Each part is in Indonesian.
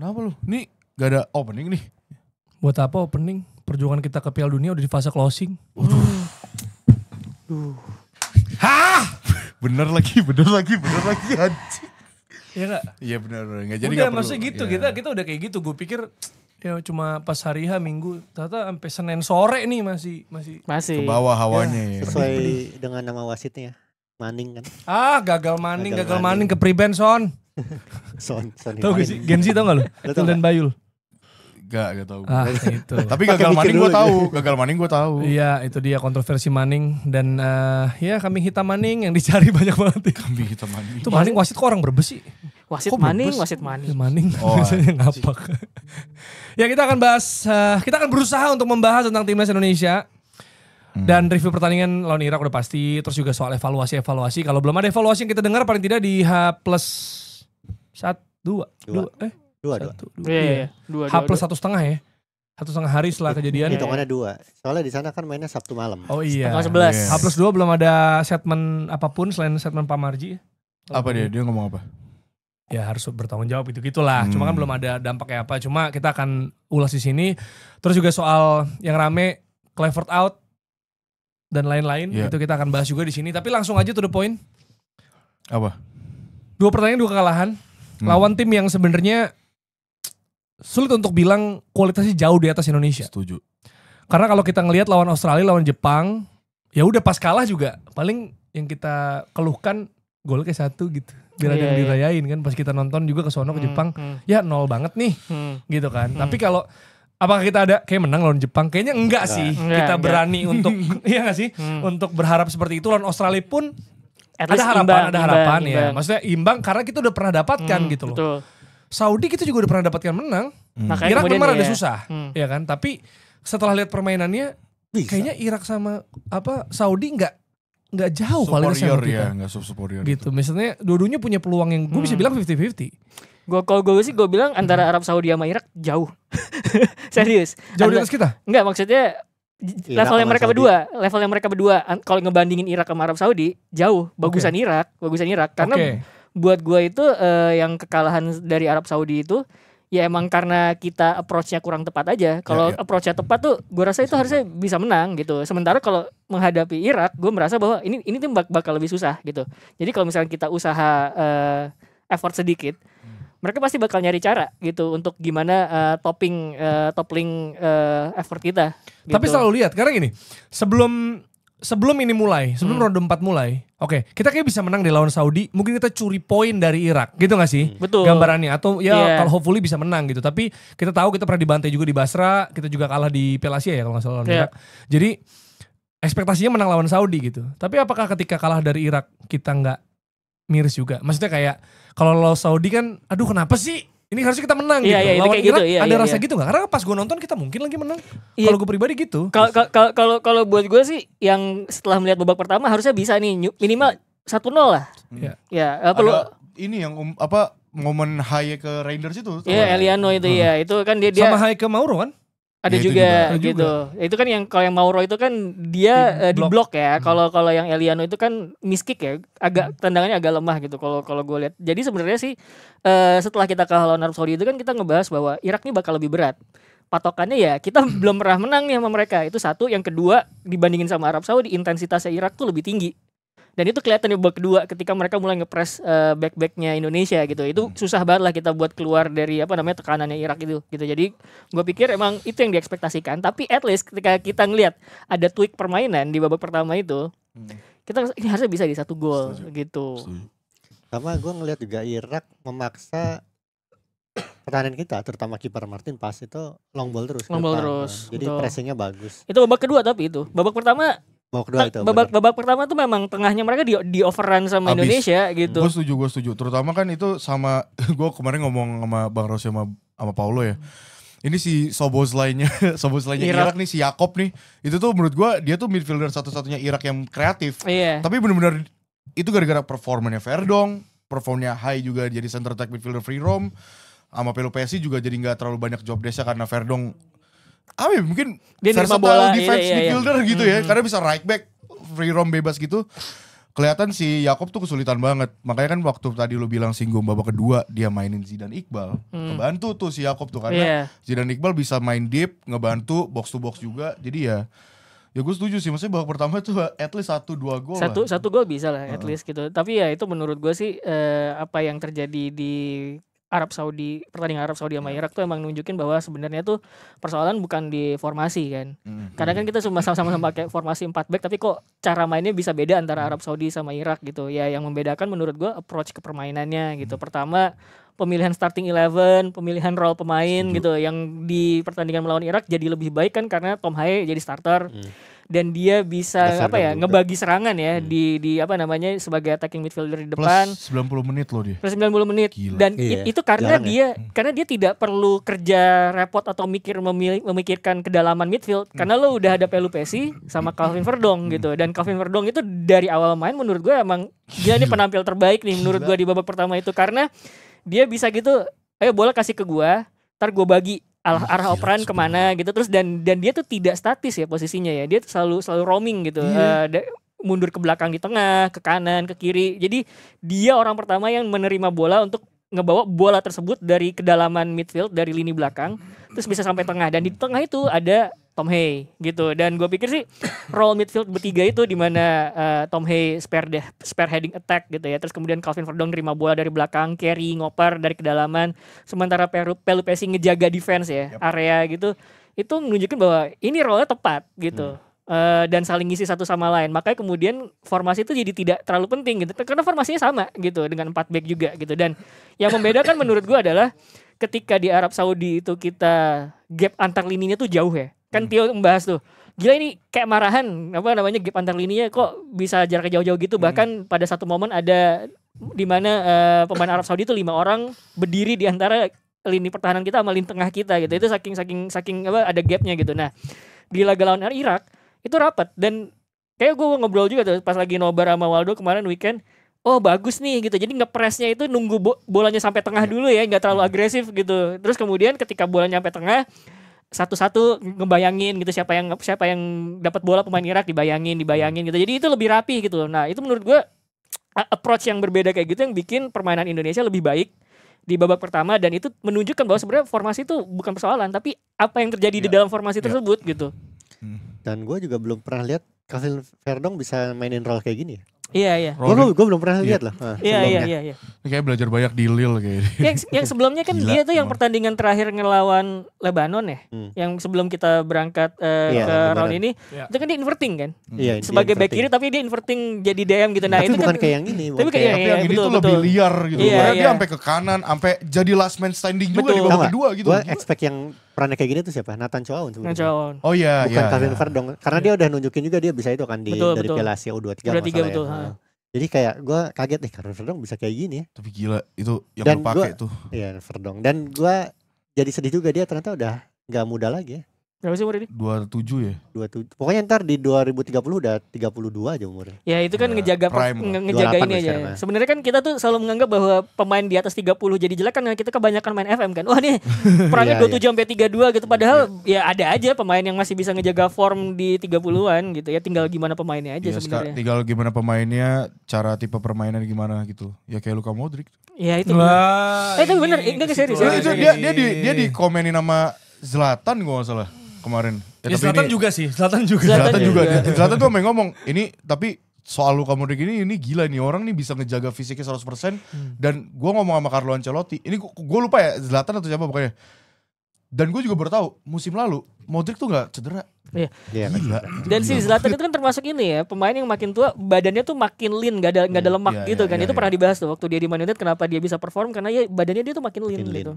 Kenapa lu? Nih gak ada opening nih. Buat apa opening? Perjuangan kita ke Piala Dunia udah di fase closing. Hah? Bener lagi anjing. Iya gak? Iya bener. Gak jadi Udah gak maksudnya perlu. gitu, Ya. kita udah kayak gitu. Gue pikir ya cuma pas hari H Minggu. Ternyata sampai Senin sore nih masih. Ke bawah hawanya ya. Sesuai dengan nama wasitnya. Maning kan. Gagal maning ke Pribenson. Son Tau gak sih? Gensi tau gak lu? Lu tau Dan Bayul. Gak tahu. Itu. Tapi gagal maning gue tahu. Iya itu dia kontroversi Maning. Dan ya kambing hitam Maning yang dicari banyak banget. Kambing hitam maning. Itu Maning wasit kok orang Brebes sih? Wasit Kok Maning, bebas? wasit Maning. Maning Oh, biasanya ngapak. Ya kita akan bahas, kita akan berusaha untuk membahas tentang timnas Indonesia. Dan review pertandingan lawan Irak udah pasti. Terus juga soal evaluasi. Kalau belum ada evaluasi yang kita dengar paling tidak di H+1, 2. Dua. Iya. H plus 1,5 ya. 1,5 hari setelah kejadian. Hitungannya 2. Soalnya di sana kan mainnya Sabtu malam. Oh iya. Tanggal 11. H plus 2 belum ada statement apapun selain statement Pak Marji. Apa dia ngomong apa? Ya harus bertanggung jawab gitu-gitulah. Cuma kan belum ada dampaknya apa. Cuma kita akan ulas di sini. Terus juga soal yang rame Clifford out dan lain-lain. Yeah. Itu kita akan bahas juga di sini. Tapi langsung aja to the point. Apa? 2 pertandingan 2 kekalahan. Lawan tim yang sebenarnya sulit untuk bilang kualitasnya jauh di atas Indonesia. Setuju. Karena kalau kita ngelihat lawan Australia, lawan Jepang, ya udah pas kalah juga paling yang kita keluhkan gol kayak 1 gitu. Biar ada yang dirayain kan pas kita nonton juga ke sono ke Jepang. Ya 0 banget nih. Gitu kan. Tapi kalau apakah kita ada kayak menang lawan Jepang? Kayaknya enggak sih. Kita berani untuk iya enggak sih? Untuk berharap seperti itu. Lawan Australia pun At ada least harapan ya. imbang. Maksudnya imbang karena kita udah pernah dapatkan gitu loh. Betul. Saudi kita juga udah pernah dapatkan menang. Makanya Irak kemudian memang ya, ada susah, ya kan? Tapi setelah lihat permainannya, Bisa. kayaknya Irak sama Saudi nggak jauh kualitasnya Superior sama kita. ya, nggak superior. Gitu. Misalnya dua-duanya punya peluang yang gue bisa bilang 50-50. Kalau gue bilang antara Arab Saudi sama Irak jauh. Serius. Jauh di atas kita. Enggak, maksudnya Irak levelnya sama mereka berdua kalau ngebandingin Irak sama Arab Saudi jauh bagusan Irak karena Oke. buat gue itu yang kekalahan dari Arab Saudi itu ya emang karena kita approach-nya kurang tepat aja. Kalau approach-nya tepat tuh gue rasa itu harusnya bisa menang gitu. Sementara kalau menghadapi Irak gue merasa bahwa ini tim bakal lebih susah gitu. Jadi kalau misalnya kita usaha effort sedikit, mereka pasti bakal nyari cara gitu untuk gimana toppling effort kita. Gitu. Tapi selalu lihat karena gini, sebelum ini mulai, sebelum ronde 4 mulai, oke, kita kayak bisa menang di lawan Saudi, mungkin kita curi poin dari Irak, gitu gak sih? Betul. Gambarannya, atau Iya. kalau hopefully bisa menang gitu. Tapi kita tahu kita pernah dibantai juga di Basra, kita juga kalah di Piala Asia ya kalau gak salah lawan Irak. Jadi ekspektasinya menang lawan Saudi gitu. Tapi apakah ketika kalah dari Irak kita nggak miris juga? Maksudnya kayak kalau lawan Saudi kan, aduh kenapa sih? Ini harusnya kita menang Iya, gitu. iya, itu Lawan kayak Irak gitu, iya, ada iya, rasa iya. gitu nggak? Karena pas gue nonton kita mungkin lagi menang. Iya. Kalau gue pribadi gitu. Kalau buat gue sih yang setelah melihat babak pertama harusnya bisa nih minimal 1-0 lah. Iya. Ya, perlu Ada ini yang momen high ke Raiders itu. ya Eliano itu ya. Itu kan dia Sama Haike Mauro kan? ada Ya, itu juga juga. gitu. Itu kan yang kalau yang Mauro itu kan dia di blok ya. Kalau yang Eliano itu kan miskick ya, agak tendangannya agak lemah gitu kalau gue lihat. Jadi sebenarnya sih setelah kita kalah lawan Arab Saudi itu kan kita ngebahas bahwa Irak ini bakal lebih berat. Patokannya ya kita belum pernah menang nih sama mereka. Itu satu, yang kedua dibandingin sama Arab Saudi intensitasnya Irak tuh lebih tinggi. Dan itu kelihatan di babak kedua ketika mereka mulai ngepres back-backnya Indonesia gitu. Itu susah banget lah kita buat keluar dari tekanannya Irak itu gitu. Jadi gue pikir emang itu yang diekspektasikan. Tapi at least ketika kita ngelihat ada tweak permainan di babak pertama itu, kita ini harusnya bisa di 1 gol gitu. Sama gue ngelihat juga Irak memaksa pertahanan kita, terutama kiper Martin pas itu long ball terus. Long ball ke depan. terus, Jadi betul. pressingnya bagus. Itu babak kedua tapi itu. Babak pertama Babak kedua itu. babak pertama tuh memang tengahnya mereka di overrun sama Habis. Indonesia gitu. Gue setuju. Terutama kan itu sama gue kemarin ngomong sama Bang Rossi sama Paulo ya. Ini si Soboslainya Irak nih, si Yakob nih. Itu tuh menurut gue dia tuh midfielder satu-satunya Irak yang kreatif. Iya. Tapi benar-benar itu gara-gara performanya Verdong, performanya High juga jadi center attack midfielder free roam. Sama Pelopesi juga jadi gak terlalu banyak job desk karena Verdong mungkin Dia nerima versatile bola, defense iya. midfielder gitu ya. Karena bisa right back, free roam bebas gitu. kelihatan si Yakob tuh kesulitan banget. Makanya kan waktu tadi lu bilang singgung babak kedua dia mainin Zidane Iqbal. Ngebantu tuh si Yakob tuh karena Zidane Iqbal bisa main deep, ngebantu box to box juga. Jadi ya gue setuju sih, maksudnya babak pertama tuh at least 1-2 gol lah. Satu gol bisa lah at least gitu. Tapi ya itu menurut gue sih apa yang terjadi di Arab Saudi, pertandingan Arab Saudi sama Irak tuh emang nunjukin bahwa sebenarnya tuh persoalan bukan di formasi kan. Karena kan kita sama-sama pakai formasi 4 back, tapi kok cara mainnya bisa beda antara Arab Saudi sama Irak gitu. Ya yang membedakan menurut gue approach ke permainannya gitu. Pertama pemilihan starting 11, pemilihan role pemain gitu. Yang di pertandingan melawan Irak jadi lebih baik kan karena Tom Haye jadi starter. Dan dia bisa ngebagi serangan ya di apa namanya sebagai attacking midfielder di depan. Plus 90 menit loh dia. Plus 90 menit. Gila. Dan itu karena karena dia tidak perlu kerja repot atau memikirkan kedalaman midfield karena lo udah ada Pelupesi sama Calvin Verdong gitu. Dan Calvin Verdong itu dari awal main menurut gue emang dia ini penampil terbaik nih menurut gue di babak pertama itu karena dia bisa gitu, ayo bola kasih ke gue, ntar gue bagi arah operan kemana gitu terus dan dia tuh tidak statis ya posisinya ya, dia selalu roaming gitu, mundur ke belakang di tengah, ke kanan, ke kiri. Jadi dia orang pertama yang menerima bola untuk ngebawa bola tersebut dari kedalaman midfield dari lini belakang terus bisa sampai tengah dan di tengah itu ada Tom Haye gitu. Dan gue pikir sih role midfield bertiga itu di mana Tom Haye spearheading attack gitu ya. Terus kemudian Calvin Verdong nerima bola dari belakang, carry, ngoper dari kedalaman. Sementara Pelupesi ngejaga defense ya, area gitu. Itu menunjukkan bahwa ini role-nya tepat gitu. Dan saling ngisi satu sama lain. Makanya kemudian formasi itu jadi tidak terlalu penting gitu. Karena formasinya sama gitu dengan 4 back juga gitu. Dan yang membedakan menurut gue adalah ketika di Arab Saudi itu kita gap antar lininya tuh jauh ya. Kan Tio membahas tuh, gila ini kayak marahan apa namanya gap antar lininya kok bisa jaraknya jauh-jauh gitu. Bahkan pada satu momen ada di mana pemain Arab Saudi itu 5 orang berdiri di antara lini pertahanan kita sama lini tengah kita gitu. Itu saking apa ada gapnya gitu. Nah di laga lawan Irak itu rapat dan kayak gue ngobrol juga tuh pas lagi nobar sama Waldo kemarin weekend. Oh bagus nih gitu. Jadi ngepresnya itu nunggu bolanya sampai tengah dulu ya, nggak terlalu agresif gitu. Terus kemudian ketika bolanya sampai tengah satu-satu ngebayangin gitu siapa yang dapat bola pemain Irak dibayangin gitu. Jadi itu lebih rapi gitu. Nah, itu menurut gue approach yang berbeda kayak gitu yang bikin permainan Indonesia lebih baik di babak pertama dan itu menunjukkan bahwa sebenarnya formasi itu bukan persoalan tapi apa yang terjadi di dalam formasi tersebut gitu. Dan gue juga belum pernah lihat Calvin Verdong bisa mainin role kayak gini ya. Iya. Gue belum pernah lihat lah. Iya. Ini kayak belajar banyak di Lille kayak. Yang sebelumnya kan dia tuh yang pertandingan terakhir ngelawan Lebanon ya. Yang sebelum kita berangkat ke round ini, itu kan dia inverting kan. Iya. Sebagai back kiri tapi dia inverting jadi DM gitu. Nah, tapi itu bukan kan kayak yang ini. Tapi yang ini tuh lebih liar gitu. Karena dia sampai ke kanan, sampai jadi last man standing juga di babak kedua gitu. Gue expect yang perannya kayak gini tuh siapa? Nathan Chow sebenarnya. Oh iya. Bukan Calvin Verdong. Karena dia udah nunjukin juga dia bisa itu kan dari Piala Asia U23 masalahnya. Jadi kayak gue kaget nih karena Verdong bisa kayak gini ya. Tapi gila itu yang berpakai tuh. Iya Verdong. Dan gue jadi sedih juga dia ternyata udah gak muda lagi ya. Berapa sih umur ini? 27 ya? 27. Pokoknya ntar di 2030 udah 32 aja umurnya. Ya itu kan ngejaga ini aja. Sebenarnya kan kita tuh selalu menganggap bahwa pemain di atas 30 jadi jelek kan kita kebanyakan main FM kan. Wah nih perannya 27 sampai 32 gitu. Padahal ya ada aja pemain yang masih bisa ngejaga form di 30-an gitu ya. Tinggal gimana pemainnya aja sebenarnya. Tinggal gimana pemainnya, cara tipe permainan gimana gitu. Ya kayak Luka Modric. Ya itu. Itu bener, enggak serius. Itu dia dikomenin sama Zlatan gue gak salah kemarin. Ya, Zlatan juga sih. Zlatan juga. Zlatan tuh ngomong ini tapi soal Luka Modric ini gila nih orang nih bisa ngejaga fisiknya 100%. Dan gue ngomong sama Carlo Ancelotti. Ini gue lupa ya Zlatan atau siapa pokoknya. Dan gue juga baru tahu musim lalu Modric tuh gak cedera. Iya. Gila. Dan si Zlatan itu kan termasuk ini ya, pemain yang makin tua badannya tuh makin lean, gak ada lemak gitu kan. Itu pernah dibahas tuh waktu dia di Man United kenapa dia bisa perform karena ya badannya dia tuh makin lean gitu.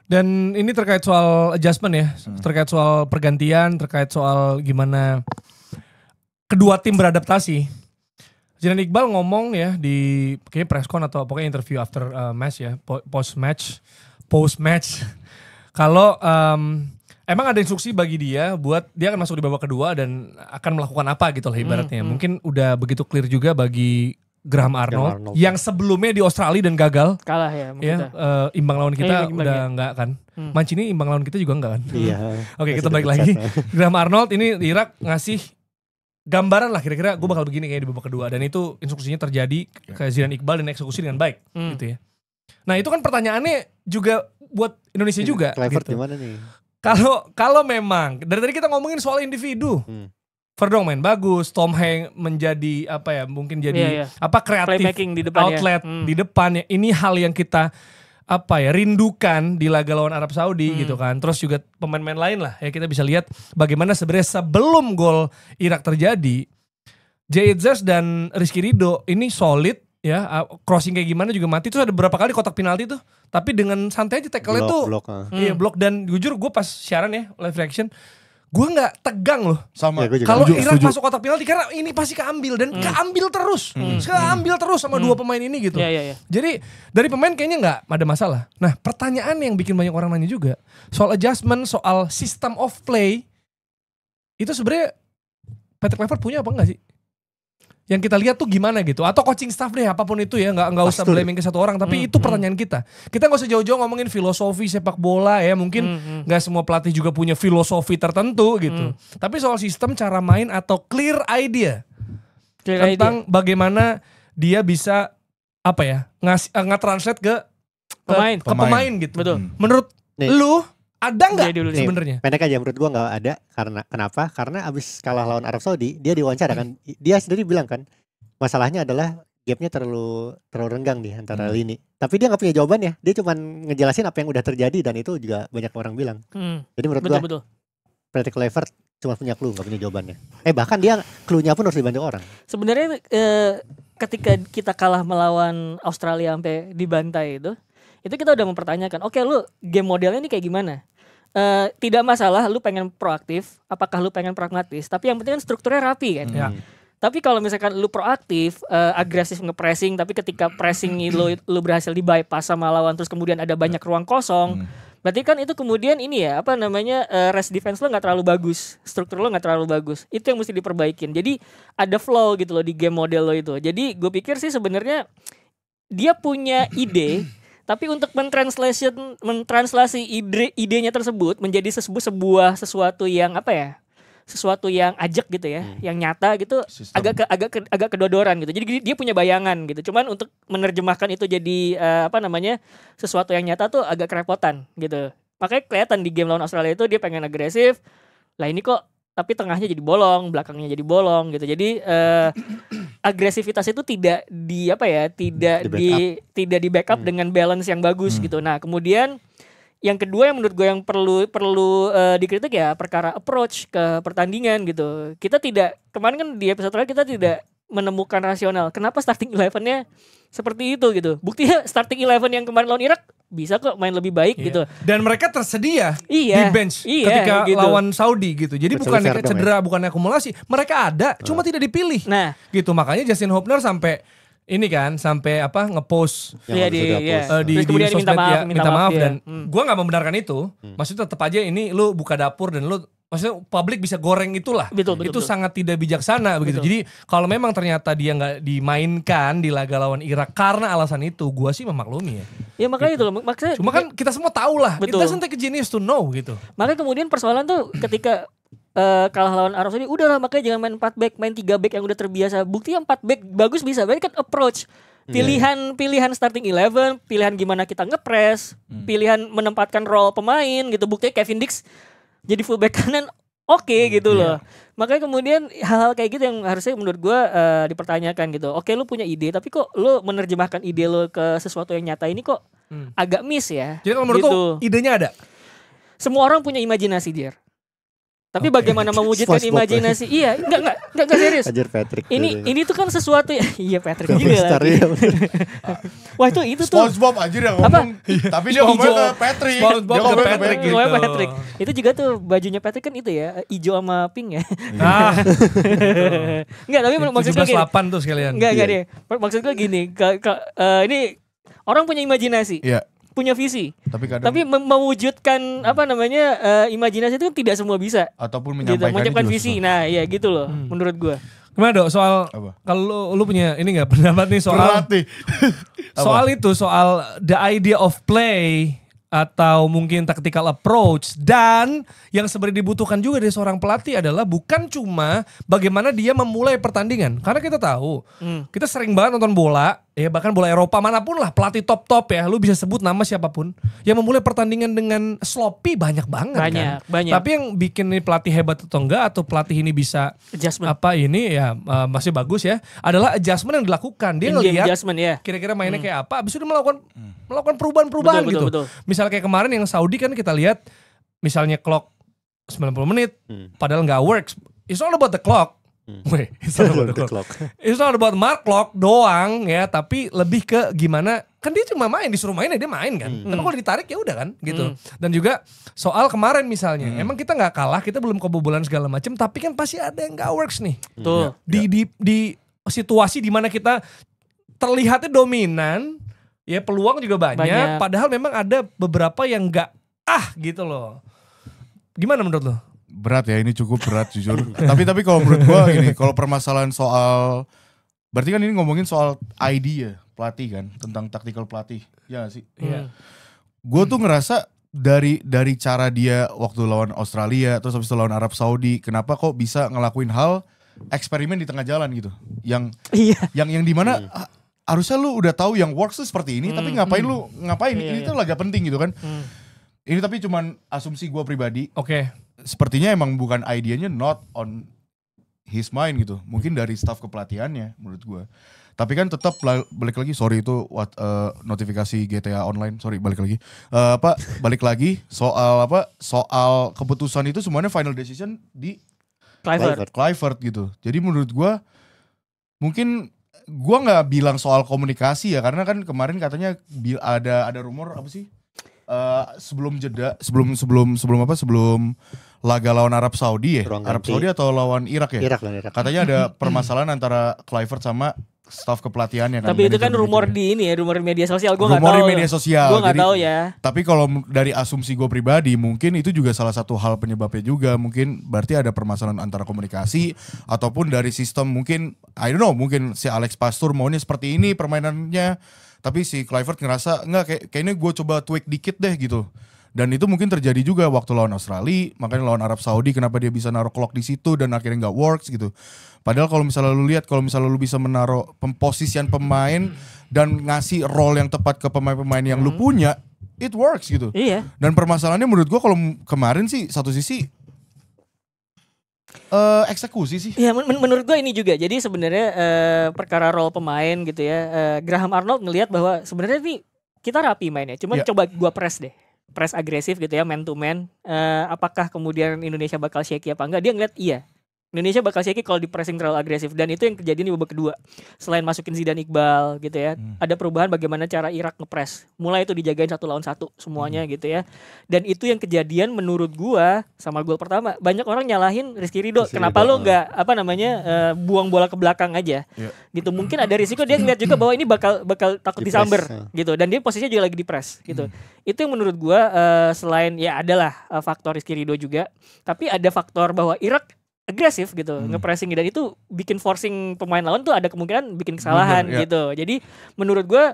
Dan ini terkait soal adjustment ya, terkait soal pergantian, terkait soal gimana kedua tim beradaptasi. Zidane Iqbal ngomong ya di kayak press con atau pokoknya interview after match ya, post match. Kalau emang ada instruksi bagi dia buat dia akan masuk di babak kedua dan akan melakukan apa gitu lah ibaratnya. Mungkin udah begitu clear juga bagi Graham Arnold yang sebelumnya di Australia dan gagal. Kalah ya. Imbang lawan kita udah enggak kan. Mancini imbang lawan kita juga enggak kan. Iya. Oke kita balik lagi. Graham Arnold ini di Irak ngasih gambaran lah kira-kira gue bakal begini kayak di babak kedua, dan itu instruksinya terjadi kayak Zidane Iqbal dan eksekusi dengan baik gitu ya. Nah itu kan pertanyaannya juga buat Indonesia juga. Kluivert gitu. gimana nih? Kalau memang dari tadi kita ngomongin soal individu, Verdong main bagus, Tom Hanks menjadi apa ya, mungkin jadi kreatif playmaking di depan outlet di depannya. Ini hal yang kita rindukan di laga lawan Arab Saudi gitu kan. Terus juga pemain-pemain lain lah ya, kita bisa lihat bagaimana sebenarnya sebelum gol Irak terjadi, Jezers dan Rizky Ridho ini solid ya, crossing kayak gimana juga mati. Terus ada beberapa kali kotak penalti tuh, tapi dengan santai aja tackle-nya tuh blok. Dan jujur gue pas siaran ya live reaction, gue nggak tegang loh sama kalau Irak masuk kotak penalti, karena ini pasti keambil dan keambil terus sama dua pemain ini gitu. Jadi dari pemain kayaknya nggak ada masalah. Nah pertanyaan yang bikin banyak orang nanya juga soal adjustment, soal system of play, itu sebenarnya Patrick Kluivert punya apa enggak sih? Yang kita lihat tuh gimana gitu, atau coaching staff deh, apapun itu ya, nggak usah blaming ke satu orang, tapi itu pertanyaan kita nggak usah jauh-jauh ngomongin filosofi sepak bola ya, mungkin nggak semua pelatih juga punya filosofi tertentu gitu, tapi soal sistem, cara main, atau clear idea tentang bagaimana dia bisa nge-translate ke pemain gitu. Betul. Menurut lu ada nggak sebenarnya? Pendek aja menurut gua nggak ada. Kenapa? Karena abis kalah lawan Arab Saudi, dia diwawancara kan, dia sendiri bilang kan, masalahnya adalah gapnya terlalu renggang nih antara lini. Tapi dia nggak punya jawabannya. Dia cuma ngejelasin apa yang udah terjadi, dan itu juga banyak orang bilang. Jadi menurut gua, Patrick Kluivert cuma punya clue, nggak punya jawabannya. Bahkan dia clue-nya pun harus dibantu orang. Sebenarnya ketika kita kalah melawan Australia sampai dibantai itu kita udah mempertanyakan, oke, lu game modelnya ini kayak gimana? Tidak masalah lu pengen proaktif, apakah lu pengen pragmatis, tapi yang penting kan strukturnya rapi kan. Tapi kalau misalkan lu proaktif, agresif nge-pressing, tapi ketika pressing lu berhasil di bypass sama lawan, terus kemudian ada banyak ruang kosong, berarti kan itu kemudian ini ya, rest defense lo gak terlalu bagus, struktur lo gak terlalu bagus. Itu yang mesti diperbaikin. Jadi ada flow gitu loh di game model lo itu. Jadi gue pikir sih sebenarnya dia punya ide, tapi untuk mentranslasi idenya tersebut menjadi sesuatu yang sesuatu yang ajak gitu ya, yang nyata gitu, agak kedodoran gitu. Jadi dia punya bayangan gitu. Cuman untuk menerjemahkan itu jadi sesuatu yang nyata tuh agak kerepotan gitu. Makanya kelihatan di game lawan Australia itu dia pengen agresif. Lah ini kok tapi tengahnya jadi bolong, belakangnya jadi bolong gitu. Jadi agresivitas itu tidak di backup dengan balance yang bagus gitu. Nah, kemudian yang kedua yang menurut gue yang perlu dikritik ya perkara approach ke pertandingan gitu. Kita tidak, kemarin kan di episode terakhir kita tidak menemukan rasional. Kenapa starting 11-nya seperti itu gitu. Buktinya starting 11 yang kemarin lawan Irak bisa kok main lebih baik gitu. Dan mereka tersedia di bench ketika gitu. Lawan Saudi gitu. Jadi bukan cedera, bukan akumulasi. Mereka ada, cuma tidak dipilih. Nah, gitu. Makanya Justin Hopner sampai ngepost di sosmed minta maaf dan gue nggak membenarkan itu. Maksudnya tetap aja ini lu buka dapur dan lu maksudnya publik bisa goreng itulah. Betul. Sangat tidak bijaksana begitu. Jadi kalau memang ternyata dia nggak dimainkan di laga lawan Irak karena alasan itu, gue sih memaklumi ya. Ya makanya itu loh. Maksudnya cuma kan kita semua tahu lah. It doesn't take a genius to know gitu. Makanya kemudian persoalan tuh ketika kalah lawan Arab Saudi, udahlah makanya jangan main 4 back, main 3 back yang udah terbiasa. Bukti yang 4 back bagus bisa. Berarti kan approach. Pilihan starting 11, pilihan gimana kita nge-press, pilihan menempatkan role pemain gitu. Buktinya Kevin Dix jadi fullback kanan gitu loh. Makanya kemudian hal-hal kayak gitu yang harusnya menurut gue dipertanyakan gitu. Oke, lu punya ide, tapi kok lu menerjemahkan ide lu ke sesuatu yang nyata ini kok agak miss ya. Jadi kalau menurut gitu. Idenya ada? Semua orang punya imajinasi, Jer. Tapi bagaimana mewujudkan imajinasi? Iya, enggak serius. Ajar Patrick. Ini tuh kan sesuatu ya. Iya, Patrick juga lagi. Wah, itu tuh SpongeBob anjir yang ngomong. Tapi dia ngomong ke Patrick. SpongeBob ke Patrick gitu. Patrick. Itu juga tuh bajunya Patrick kan itu ya, hijau sama pink ya. Enggak, tapi maksud gue 17-8 tuh sekalian. Enggak deh. Maksud gue gini, ini orang punya imajinasi. Iya. Punya visi, tapi mewujudkan imajinasi itu kan tidak semua bisa. Ataupun menyampaikan visi. Nah, ya gitu loh, menurut gue. Gimana Dok soal kalau lu punya ini nggak pendapat nih soal soal itu, soal the idea of play atau mungkin tactical approach, dan yang sebenarnya dibutuhkan juga dari seorang pelatih adalah bukan cuma bagaimana dia memulai pertandingan, karena kita tahu kita sering banget nonton bola ya, bahkan bola Eropa manapun lah, pelatih top ya, lu bisa sebut nama siapapun yang memulai pertandingan dengan sloppy banyak banget banyak. Tapi yang bikin ini pelatih hebat atau enggak, atau pelatih ini bisa Adjustment. apa ini ya masih bagus ya, adalah adjustment yang dilakukan. Dia ngelihat kira-kira mainnya kayak apa, abis itu melakukan perubahan-perubahan gitu. Betul. Misalnya kayak kemarin yang Saudi kan kita lihat, misalnya clock 90 menit, padahal nggak works. It's all about the clock. It's not about the clock. It's not about mark clock doang ya, tapi lebih ke gimana, kan dia cuma main, disuruh main ya dia main kan. Tapi kalau ditarik ya udah kan gitu. Dan juga soal kemarin misalnya, emang kita nggak kalah, kita belum kebobolan segala macam, tapi kan pasti ada yang nggak works nih. Tuh. Di situasi dimana kita terlihatnya dominan, ya peluang juga banyak. Padahal memang ada beberapa yang nggak gitu loh. Gimana menurut lo? Berat ya, ini cukup berat jujur. tapi kalau menurut gua ini, kalau permasalahan soal, berarti kan ini ngomongin soal ID ya, pelatih kan, tentang taktikal pelatih. Ya gak sih? Iya. Gue tuh ngerasa dari cara dia waktu lawan Australia, terus habis itu lawan Arab Saudi, kenapa kok bisa ngelakuin hal eksperimen di tengah jalan gitu. Yang dimana harusnya lu udah tahu yang works tuh seperti ini, tapi ngapain ini tuh agak penting gitu kan. Ini tapi cuman asumsi gue pribadi. Oke. Sepertinya emang bukan idenya not on his mind gitu. Mungkin dari staff kepelatihannya menurut gue. Tapi kan tetap balik lagi, sorry itu notifikasi GTA online, sorry balik lagi. Balik lagi soal keputusan itu semuanya final decision di Kluivert gitu. Jadi menurut gue mungkin gue nggak bilang soal komunikasi ya, karena kan kemarin katanya ada rumor apa sih? Sebelum laga lawan Arab Saudi ya? Arab Saudi atau lawan Irak ya? Irak. Katanya ada permasalahan antara Kluivert sama staf kepelatihannya kan. Tapi itu kan rumor di ini ya, rumor di media sosial. Gue nggak tahu. Rumor di media sosial. Gue nggak tahu ya. Tapi kalau dari asumsi gue pribadi, mungkin itu juga salah satu hal penyebabnya juga. Mungkin berarti ada permasalahan antara komunikasi ataupun dari sistem, mungkin I don't know, mungkin si Alex Pastur maunya seperti ini permainannya. Tapi si Kluivert ngerasa enggak, kayaknya gue coba tweak dikit deh gitu. Dan itu mungkin terjadi juga waktu lawan Australia, makanya lawan Arab Saudi kenapa dia bisa naruh clock di situ dan akhirnya nggak works gitu. Padahal kalau misalnya lu bisa menaruh pemposisian pemain dan ngasih role yang tepat ke pemain-pemain yang lu punya, it works gitu. Iya. Dan permasalahannya menurut gua kalau kemarin sih satu sisi eksekusi sih. Iya, menurut gue ini juga. Jadi sebenarnya perkara role pemain gitu ya. Graham Arnold ngelihat bahwa sebenarnya nih kita rapi mainnya. Cuman coba gua press deh. Press agresif gitu ya, man to man. Apakah kemudian Indonesia bakal shaky apa enggak? Dia ngeliat iya, Indonesia bakal shaky kalau di pressing terlalu agresif. Dan itu yang kejadian di babak kedua. Selain masukin Zidane Iqbal gitu ya, ada perubahan bagaimana cara Irak ngepres. Mulai itu dijagain 1 lawan 1 semuanya gitu ya. Dan itu yang kejadian menurut gua sama gol pertama. Banyak orang nyalahin Rizky Ridho. Kenapa lo nggak buang bola ke belakang aja? Gitu. Mungkin ada risiko dia ngeliat juga bahwa ini bakal takut disamber gitu. Dan dia posisinya juga lagi di press gitu. Itu yang menurut gue selain ya adalah faktor Rizky Ridho juga, tapi ada faktor bahwa Irak agresif gitu, ngepressing, dan itu bikin forcing pemain lawan tuh ada kemungkinan bikin kesalahan gitu. Jadi menurut gue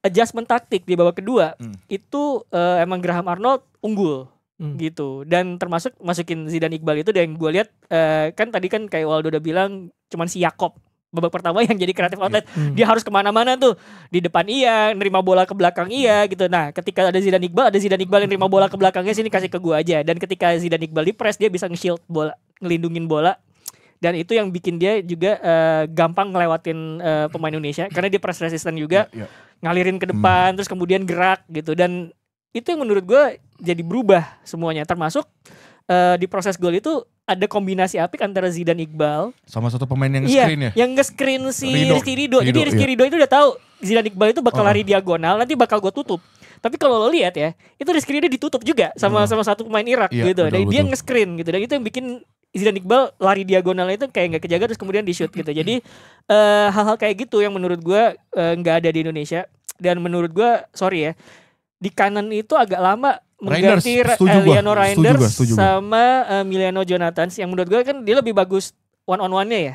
adjustment taktik di babak kedua itu emang Graham Arnold unggul gitu, dan termasuk masukin Zidane Iqbal itu. Dan gue lihat kan tadi kan kayak Waldo udah bilang cuman si Yakob babak pertama yang jadi kreatif outlet. Dia harus kemana-mana tuh, di depan iya, nerima bola ke belakang iya gitu. Nah ketika ada Zidane Iqbal yang nerima bola ke belakangnya, sini kasih ke gua aja. Dan ketika Zidane Iqbal di press, dia bisa nge-shield bola, ngelindungin bola. Dan itu yang bikin dia juga gampang ngelewatin pemain Indonesia, karena dia press resistant juga, ngalirin ke depan, terus kemudian gerak gitu. Dan itu yang menurut gua jadi berubah semuanya, termasuk di proses gol itu ada kombinasi apik antara Zidane Iqbal sama satu pemain yang screen ya. Yang nge-screen si Rizky Ridho. Jadi Rizky Ridho itu udah tahu Zidane Iqbal itu bakal lari diagonal, nanti bakal gue tutup. Tapi kalau lo lihat ya, itu Rizky Ridho ditutup juga sama satu pemain Irak gitu. Dan dia nge-screen gitu. Dan itu yang bikin Zidane Iqbal lari diagonal itu kayak nggak kejaga, terus kemudian di shoot gitu. Jadi hal-hal kayak gitu yang menurut gue nggak ada di Indonesia. Dan menurut gue sorry ya, di kanan itu agak lama mengganti Eliano Reinders sama Emiliano Jonathans, yang menurut gue kan dia lebih bagus one on one-nya ya.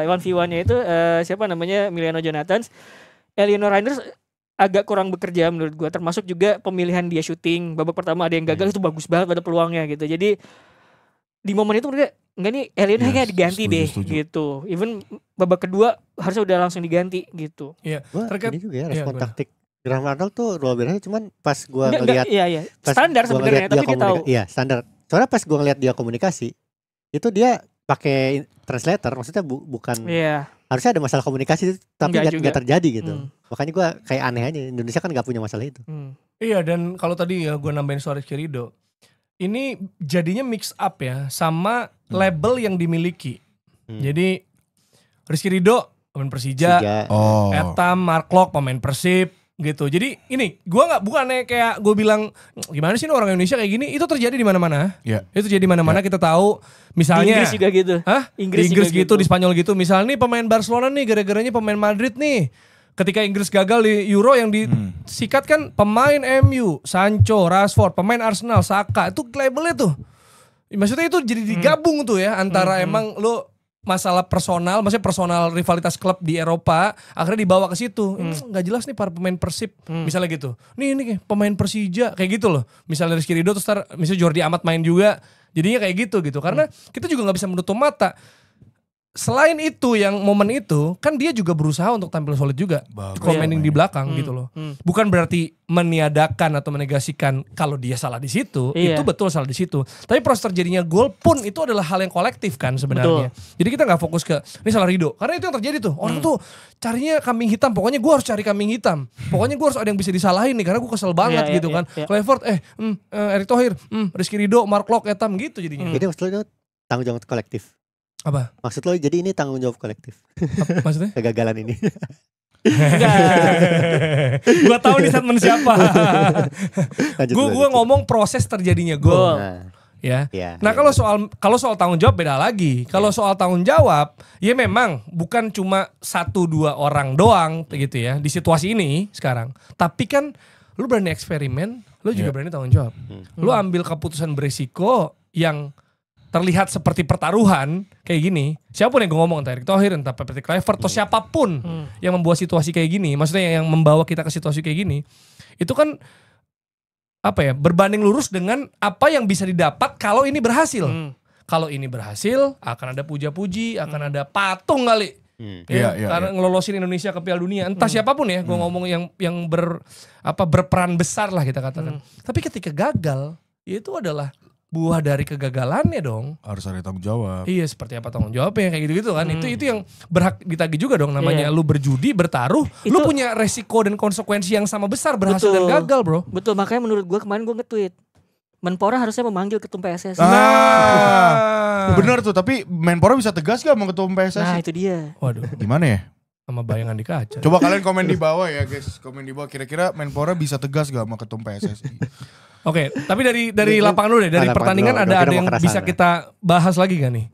1v1-nya itu siapa namanya, Emiliano Jonathans. Eliano Reinders agak kurang bekerja menurut gue, termasuk juga pemilihan dia syuting babak pertama ada yang gagal itu bagus banget, ada peluangnya gitu. Jadi di momen itu mereka enggak nih Elliot kayaknya diganti deh gitu. Even babak kedua harusnya udah langsung diganti gitu. Iya. Ini juga ya respon Iya, taktik Graham Arnold tuh luar biasa, cuman pas gua ngelihat iya. Standar sebenarnya tapi dia tahu. Iya, standar. Soalnya pas gua ngelihat dia komunikasi, itu dia pakai translator, maksudnya bukan harusnya ada masalah komunikasi tapi nggak terjadi gitu. Makanya gue kayak aneh aja, Indonesia kan nggak punya masalah itu. Iya, dan kalau tadi ya gue nambahin soal Rizky Ridho, ini jadinya mix up ya sama label yang dimiliki. Jadi Rizky Ridho pemain Persija, Etam, Mark Klok pemain Persib gitu. Jadi ini gue bukannya kayak gue bilang gimana sih orang Indonesia kayak gini, itu terjadi di mana-mana. Itu terjadi di mana-mana, kita tahu. Misalnya di Inggris juga gitu. Di Inggris gitu, di Spanyol gitu. Misalnya nih pemain Barcelona nih gara-garanya pemain Madrid nih. Ketika Inggris gagal di Euro yang disikat kan pemain MU, Sancho, Rashford, pemain Arsenal, Saka, itu labelnya tuh. Maksudnya itu jadi digabung tuh ya antara emang lo masalah personal, maksudnya personal rivalitas klub di Eropa akhirnya dibawa ke situ. Ini nggak jelas nih para pemain Persib, misalnya gitu. Nih pemain Persija kayak gitu loh. Misalnya Rizky Ridho terus misalnya Jordi Amat main juga. Jadinya kayak gitu. Karena kita juga nggak bisa menutup mata. Selain itu yang momen itu kan dia juga berusaha untuk tampil solid juga, commenting di belakang gitu loh. Bukan berarti meniadakan atau menegasikan kalau dia salah di situ, itu betul salah di situ. Tapi proses terjadinya gol pun itu adalah hal yang kolektif kan sebenarnya. Jadi kita nggak fokus ke ini salah Ridho, karena itu yang terjadi tuh. Orang tuh carinya kambing hitam, pokoknya gue harus cari kambing hitam. Pokoknya gue harus ada yang bisa disalahin nih karena gue kesel banget gitu kan. Kluivert, Erick Thohir, Rizky Ridho, Mark Klok, Etam gitu jadinya. Jadi maksudnya tanggung jawab kolektif. Apa? Maksud lo jadi ini tanggung jawab kolektif? Maksudnya? Kegagalan ini. Gua tahu nih statement siapa. Gue ngomong proses terjadinya gol. Ya. Nah kalau soal tanggung jawab beda lagi. Kalau soal tanggung jawab, ya memang bukan cuma 1-2 orang doang gitu ya di situasi ini sekarang. Tapi kan lu berani eksperimen, lu juga berani tanggung jawab. Lu ambil keputusan beresiko yang terlihat seperti pertaruhan kayak gini. Siapapun yang gue ngomong, entah Erick Thohir, entah Patrick Kluivert, atau siapapun yang membuat situasi kayak gini, maksudnya yang membawa kita ke situasi kayak gini, itu kan apa ya, berbanding lurus dengan apa yang bisa didapat kalau ini berhasil. Kalau ini berhasil, akan ada puja-puji, akan ada patung kali. Karena ngelolosin Indonesia ke Piala Dunia, entah siapapun ya, gue ngomong yang berperan besar lah kita katakan. Tapi ketika gagal, itu adalah buah dari kegagalannya dong. Harus ada tanggung jawab. Iya, seperti apa tanggung jawabnya kayak gitu-gitu kan. Itu yang berhak ditagih juga dong namanya. Lu berjudi, bertaruh, lu punya resiko dan konsekuensi yang sama besar berhasil dan gagal, bro. Betul, makanya menurut gue kemarin gue nge-tweet Menpora harusnya memanggil ketum PSSI. Bener tuh, tapi Menpora bisa tegas gak sama ketum PSSI? Nah, itu dia. Waduh, gimana ya? Sama bayangan di kaca. Coba kalian komen di bawah ya guys. Komen di bawah, kira-kira Menpora bisa tegas gak sama ketum PSSI? Oke, tapi dari lapangan dulu deh, dari pertandingan ada yang bisa kita bahas lagi gak nih?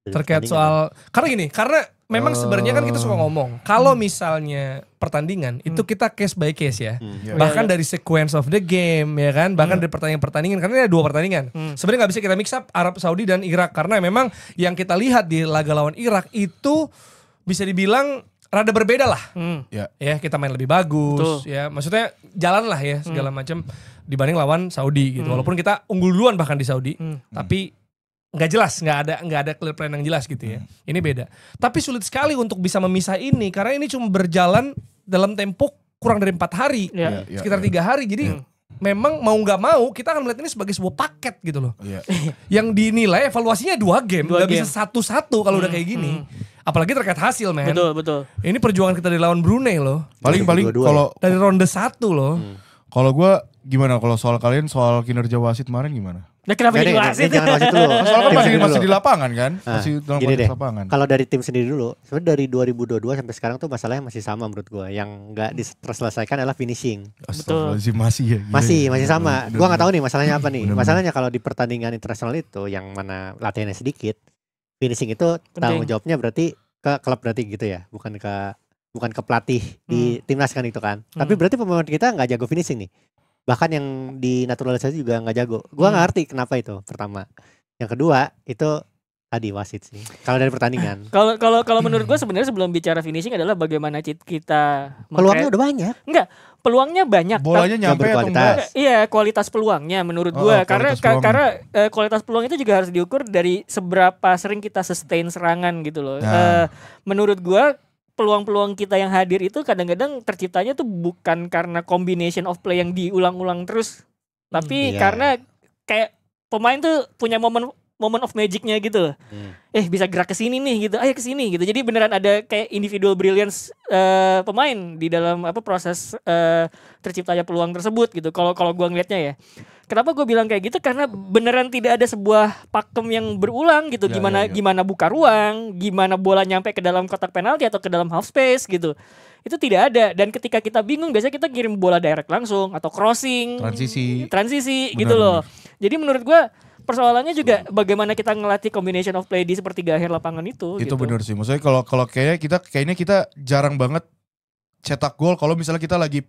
Terkait soal, karena memang sebenarnya kan kita suka ngomong, kalau misalnya pertandingan itu kita case by case ya. Bahkan dari sequence of the game ya kan, bahkan dari pertandingan karena ada 2 pertandingan. Sebenarnya gak bisa kita mix up Arab Saudi dan Irak karena memang yang kita lihat di laga lawan Irak itu bisa dibilang rada berbeda lah. Ya, kita main lebih bagus. Ya, maksudnya jalan lah ya segala macam dibanding lawan Saudi gitu. Walaupun kita unggul duluan bahkan di Saudi, tapi nggak jelas, nggak ada clear plan yang jelas gitu ya. Ini beda. Tapi sulit sekali untuk bisa memisah ini karena ini cuma berjalan dalam tempo kurang dari 4 hari, sekitar 3 hari. Jadi memang mau nggak mau kita akan melihat ini sebagai sebuah paket gitu loh. Yang dinilai evaluasinya 2 game, nggak bisa satu-satu kalau udah kayak gini. Apalagi terkait hasil, men. Betul. Ini perjuangan kita dari lawan Brunei loh. Paling kalau dari ronde 1 loh. Kalau gue gimana, kalau soal kalian soal kinerja wasit kemarin gimana? Nah, kenapa jadi wasit? Jangan wasit dulu. Soalnya masih di lapangan kan? Masih dalam konteks lapangan. Kalau dari tim sendiri dulu, sebenarnya dari 2022 sampai sekarang tuh masalahnya masih sama menurut gue. Yang nggak terselesaikan adalah finishing. Astagfirullahaladzim, masih ya. Masih sama. Gue nggak tahu nih masalahnya apa nih. Masalahnya kalau di pertandingan internasional itu yang mana latihannya sedikit, finishing itu tanggung jawabnya berarti ke klub berarti gitu ya, bukan ke pelatih di timnas kan itu kan. Tapi berarti pemain kita nggak jago finishing nih. Bahkan yang di naturalisasi juga nggak jago. Gua nggak ngerti kenapa itu. Pertama, yang kedua itu tadi wasit sih. Kalau dari pertandingan. Kalau menurut gue sebenarnya sebelum bicara finishing adalah bagaimana kita Peluangnya udah banyak. Peluangnya banyak. Bolanya nyampe atau enggak? Iya, kualitas peluangnya menurut gue. Karena kualitas peluang itu juga harus diukur dari seberapa sering kita sustain serangan gitu loh. Menurut gue peluang-peluang kita yang hadir itu kadang-kadang terciptanya tuh bukan karena combination of play yang diulang-ulang terus, tapi karena kayak pemain tuh punya moment of magicnya gitu loh. Bisa gerak ke sini nih gitu. Ayo ke sini gitu. Jadi beneran ada kayak individual brilliance pemain di dalam proses terciptanya peluang tersebut gitu. Kalau gua ngelihatnya ya. Kenapa gue bilang kayak gitu? Karena beneran tidak ada sebuah pakem yang berulang gitu. Gimana buka ruang, gimana bola nyampe ke dalam kotak penalti atau ke dalam half space gitu. Itu tidak ada. Dan ketika kita bingung biasanya kita kirim bola direct langsung atau crossing, transisi gitu loh. Jadi menurut gue persoalannya juga bagaimana kita ngelatih combination of play di sepertiga akhir lapangan itu. Itu gitu. benar sih. Maksudnya kalau kayaknya kita jarang banget cetak gol kalau misalnya kita lagi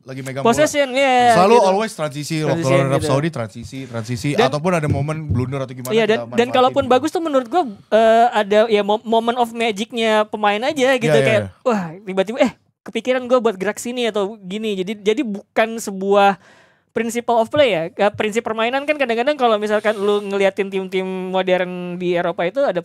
lagi megang bola. Selalu gitu. Always transisi. Waktu lawan Arab Saudi transisi ataupun ada momen blunder atau gimana. Iya, dan kalaupun bagus tuh menurut gue ada ya moment of magicnya pemain aja gitu kayak wah tiba-tiba kepikiran gue buat gerak sini atau gini. Jadi bukan sebuah principle of play ya. Prinsip permainan kan kadang-kadang kalau misalkan lu ngeliatin tim-tim modern di Eropa itu ada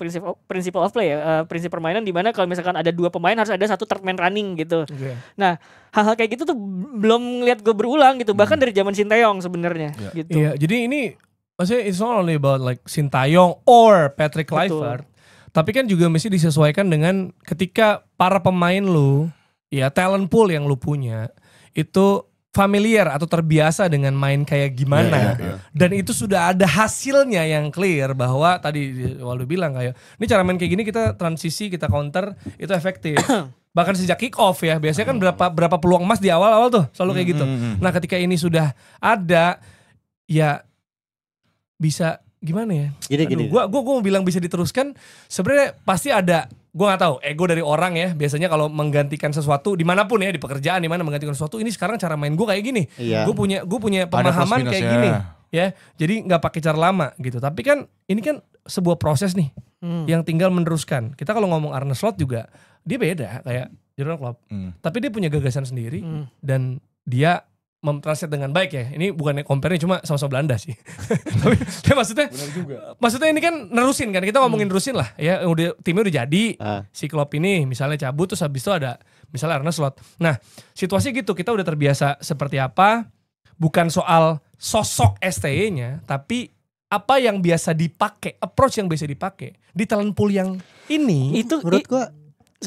principle of play ya. Prinsip permainan di mana kalau misalkan ada 2 pemain harus ada 1 third man running gitu. Okay. Nah, hal-hal kayak gitu tuh belum ngeliat gue berulang gitu. Bahkan dari zaman Sintayong sebenarnya gitu. Iya, jadi ini maksudnya it's not only about like Sintayong or Patrick Kluivert. Tapi kan juga mesti disesuaikan dengan ketika para pemain lu, ya talent pool yang lu punya itu familiar atau terbiasa dengan main kayak gimana. Dan itu sudah ada hasilnya yang clear bahwa tadi Waldo bilang kayak ini cara main kayak gini kita transisi, kita counter itu efektif. Bahkan sejak kick off ya, biasanya kan berapa peluang emas di awal-awal tuh selalu kayak gitu. Nah, ketika ini sudah ada ya bisa gimana ya? Gini. Gua mau bilang bisa diteruskan, sebenarnya pasti ada. Gue gak tahu ego dari orang ya, biasanya kalau menggantikan sesuatu dimanapun ya, di pekerjaan dimana menggantikan sesuatu, ini sekarang cara main gue kayak gini. Gue punya pemahaman kayak gini ya, jadi gak pakai cara lama gitu. Tapi kan ini kan sebuah proses nih yang tinggal meneruskan. Kita kalau ngomong Arne Slot juga dia beda kayak Jurgen Klopp, tapi dia punya gagasan sendiri dan dia mentranslate dengan baik ya. Ini bukannya compare-nya cuma sama-sama Belanda sih. Tapi maksudnya ini kan nerusin kan. Kita ngomongin nerusin lah ya. Timnya udah jadi. Si Klopp ini misalnya cabut terus habis itu ada misalnya Arne Slot. Nah, situasi gitu kita udah terbiasa seperti apa. Bukan soal sosok STY-nya, tapi apa yang biasa dipakai, approach yang biasa dipakai di talent pool yang ini. Itu menurut gua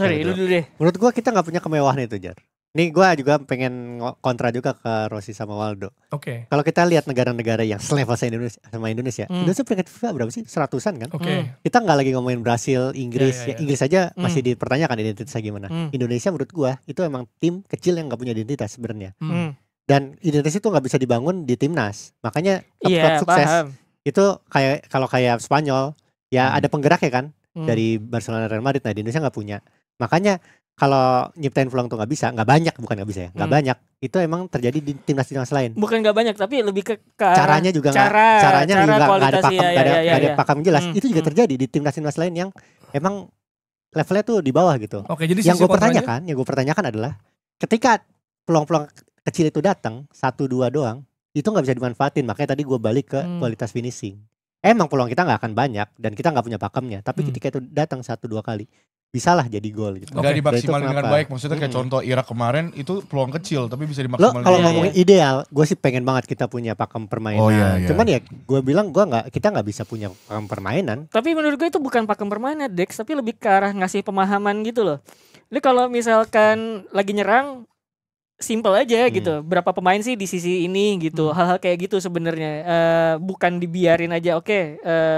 lu dulu deh. Menurut gua kita enggak punya kemewahan itu, Jar. Nih gue juga pengen kontra juga ke Rossi sama Waldo. Oke. Kalau kita lihat negara-negara yang selevel sama Indonesia, Indonesia peringkat FIFA berapa sih? 100-an kan? Kita nggak lagi ngomongin Brasil, Inggris. Ya, Inggris aja masih dipertanyakan identitasnya gimana. Indonesia menurut gue itu emang tim kecil yang nggak punya identitas sebenarnya. Dan identitas itu nggak bisa dibangun di timnas. Makanya klub sukses itu kayak Spanyol ya ada penggerak ya kan dari Barcelona, Real Madrid. Nah di Indonesia nggak punya. Makanya kalau nyiptain peluang tuh nggak banyak, nggak banyak. Itu emang terjadi di timnas lain. Bukan nggak banyak, tapi lebih ke caranya juga caranya nggak ada pakem jelas. Itu juga terjadi di timnas lain yang emang levelnya tuh di bawah gitu. Oke, jadi yang gue pertanyakan adalah ketika peluang-peluang kecil itu datang 1-2 doang, itu nggak bisa dimanfaatin. Makanya tadi gue balik ke kualitas finishing. Emang peluang kita nggak akan banyak dan kita nggak punya pakemnya. Tapi ketika itu datang 1-2 kali, bisalah jadi gol gitu. Gak dimaksimalin dengan baik. Maksudnya kayak contoh Irak kemarin itu peluang kecil tapi bisa dimaksimalin. Kalau ngomongin ideal, gue sih pengen banget kita punya pakem permainan. Cuman ya gue bilang kita nggak bisa punya pakem permainan. Tapi menurut gue itu bukan pakem permainan, Dex, tapi lebih ke arah ngasih pemahaman gitu loh. Jadi kalau misalkan lagi nyerang, simple aja gitu. Berapa pemain sih di sisi ini gitu. Hal-hal kayak gitu sebenarnya. Bukan dibiarin aja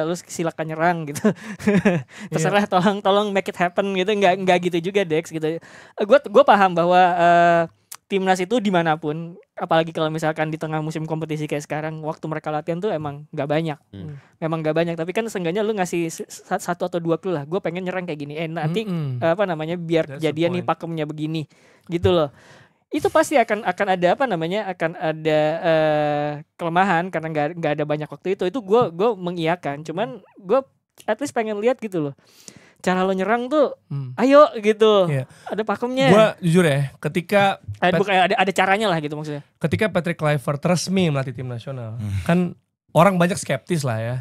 lu silakan nyerang gitu. Terserah tolong make it happen gitu. Enggak gitu juga Dex gitu. Gue paham bahwa timnas itu dimanapun, apalagi kalau misalkan di tengah musim kompetisi kayak sekarang, waktu mereka latihan tuh emang nggak banyak. Memang nggak banyak, tapi kan seenggaknya lu ngasih 1 atau 2 clue lah. Gue pengen nyerang kayak gini. Nanti biar jadian nih pakemnya begini gitu loh. Itu pasti akan ada akan ada kelemahan karena nggak ada banyak waktu itu gue mengiyakan. Cuman gue at least pengen lihat gitu loh. Cara lo nyerang tuh, ayo gitu. Ada pakemnya. Gue jujur ya, ketika ada caranya lah gitu maksudnya. Ketika Patrick Kluivert resmi melatih tim nasional, kan orang banyak skeptis lah ya.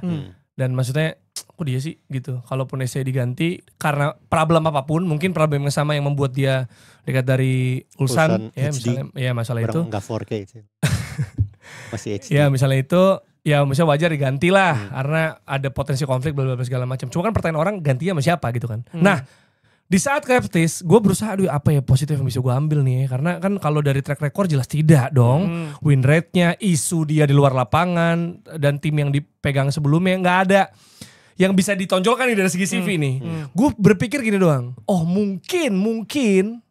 Dan maksudnya, kok dia sih gitu. Kalaupun Ese diganti, karena problem apapun, mungkin problem yang sama yang membuat dia dekat dari Ulsan ya misalnya, ya masalah itu. Enggak 4K itu. Masih HD. Ya misalnya itu. Ya misalnya wajar diganti lah karena ada potensi konflik bla bla segala macam. Cuma kan pertanyaan orang gantinya sama siapa gitu kan. Nah di saat skeptis gue berusaha aduh apa ya positif yang bisa gue ambil nih. Karena kan kalau dari track record jelas tidak dong. Win rate-nya, isu dia di luar lapangan dan tim yang dipegang sebelumnya nggak ada yang bisa ditonjolkan nih dari segi CV nih. Gue berpikir gini doang. Oh mungkin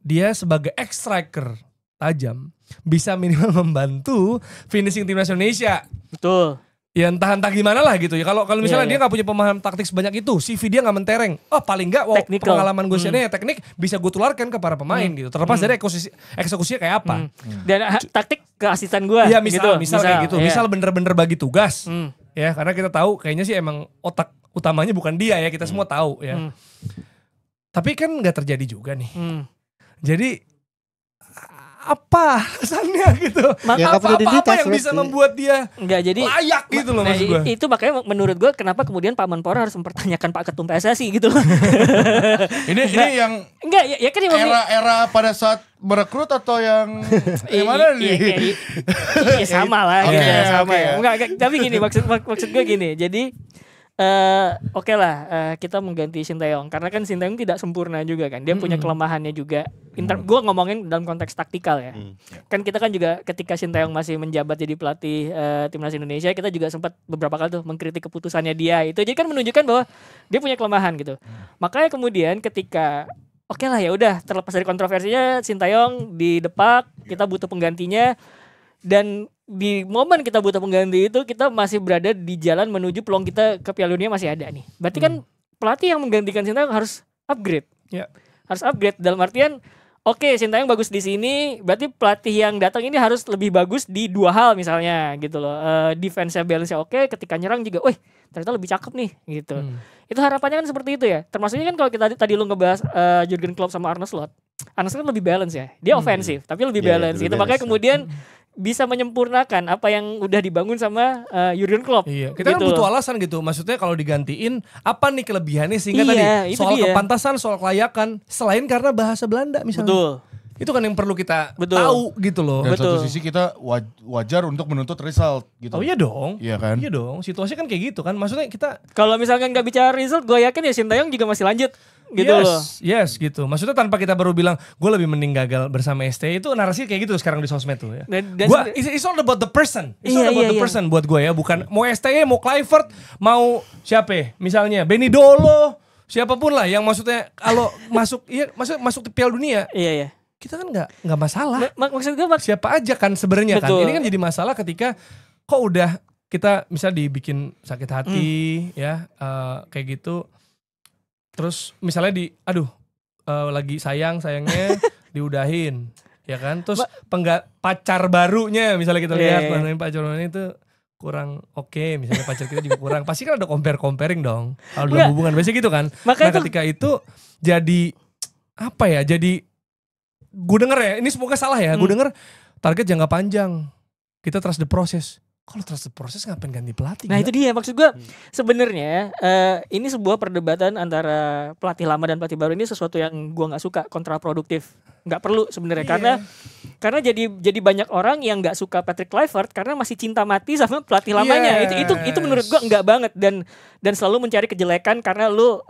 dia sebagai ex-striker tajam bisa minimal membantu finishing timnas Indonesia. Betul. Ya entah gimana lah gitu ya. Kalau misalnya dia nggak punya pemahaman taktik sebanyak itu, CV dia nggak mentereng. Oh paling nggak pengalaman gue sih teknik bisa gue tularkan ke para pemain gitu. Terlepas dari eksekusinya kayak apa. Dan taktik ke asisten gue. Iya misal kayak gitu. Misal bener-bener bagi tugas. Ya karena kita tahu kayaknya sih emang otak utamanya bukan dia ya. Kita semua tahu ya. Tapi kan nggak terjadi juga nih. Jadi apa alasannya gitu? Apa yang bisa membuat dia layak gitu loh maksud gue. Itu makanya menurut gue kenapa kemudian Pak Menpora harus mempertanyakan Pak Ketum PSSI gitu. ini yang enggak ya kan era pada saat merekrut atau yang gimana nih? Ya sama lah gitu sama ya. Enggak tapi gini maksud gue gini. Jadi oke lah kita mengganti Sinteyong karena kan Sinteyong tidak sempurna juga kan, dia punya kelemahannya juga. Gue ngomongin dalam konteks taktikal ya. Kan kita kan juga ketika Sinteyong masih menjabat jadi pelatih timnas Indonesia, kita juga sempat beberapa kali tuh mengkritik keputusannya dia itu, jadi kan menunjukkan bahwa dia punya kelemahan gitu. Makanya kemudian ketika oke lah ya udah terlepas dari kontroversinya Sinteyong didepak, kita butuh penggantinya. Dan di momen kita butuh pengganti itu kita masih berada di jalan menuju peluang kita ke Piala Dunia masih ada nih. Berarti kan pelatih yang menggantikan Sinteyong harus upgrade. Ya. Harus upgrade dalam artian oke, Sinteyong bagus di sini, berarti pelatih yang datang ini harus lebih bagus di dua hal misalnya gitu loh. Defense-nya balance-nya oke, ketika nyerang juga ternyata lebih cakep nih gitu. Itu harapannya kan seperti itu ya. Termasuknya kan kalau kita tadi lu ngebahas Jurgen Klopp sama Arne Slot. Arne Slot lebih balance ya. Dia ofensif tapi lebih balance gitu. Makanya kemudian bisa menyempurnakan apa yang udah dibangun sama Jurgen Klopp. Iya. Kita kan butuh alasan gitu. Maksudnya kalau digantiin apa nih kelebihannya sehingga tadi soal kepantasan, soal kelayakan selain karena bahasa Belanda misalnya. Betul. Itu kan yang perlu kita tahu gitu loh. Dan satu sisi kita wajar untuk menuntut result gitu. Oh iya dong. Iya kan? Iya dong. Situasi kan kayak gitu kan. Maksudnya kita kalau misalkan nggak bicara result, gue yakin ya Sinteyong juga masih lanjut gitu loh. Yes gitu. Maksudnya tanpa kita baru bilang gue lebih mending gagal bersama ST, itu narasi kayak gitu sekarang di sosmed tuh ya. It's all about the person. It's all about the person buat gue ya. Bukan mau ST, mau Kluivert, mau siapa ya? Misalnya Benny Dolo, siapapun lah yang maksudnya kalau masuk masuk ke Piala Dunia. Iya. Kita kan nggak masalah. Maksud gue siapa aja kan sebenarnya kan. Ini kan jadi masalah ketika kok udah kita misalnya dibikin sakit hati ya kayak gitu. Terus misalnya lagi sayangnya diudahin ya kan. Terus pacar barunya misalnya kita lihat pacar barunya itu kurang oke, misalnya pacar kita juga kurang. Pasti kan ada comparing dong. Kalau dalam hubungan biasanya gitu kan. Nah ketika itu jadi apa ya? Jadi gue denger ya, ini semoga salah ya. Gue denger target jangka panjang. Kita trust the process. Kalau trust the process ngapain ganti pelatih? Nah itu dia maksud gue. Sebenarnya ini sebuah perdebatan antara pelatih lama dan pelatih baru ini sesuatu yang gue nggak suka, kontraproduktif. Nggak perlu sebenarnya karena jadi banyak orang yang nggak suka Patrick Kluivert karena masih cinta mati sama pelatih lamanya. Itu menurut gue nggak banget dan selalu mencari kejelekan karena lu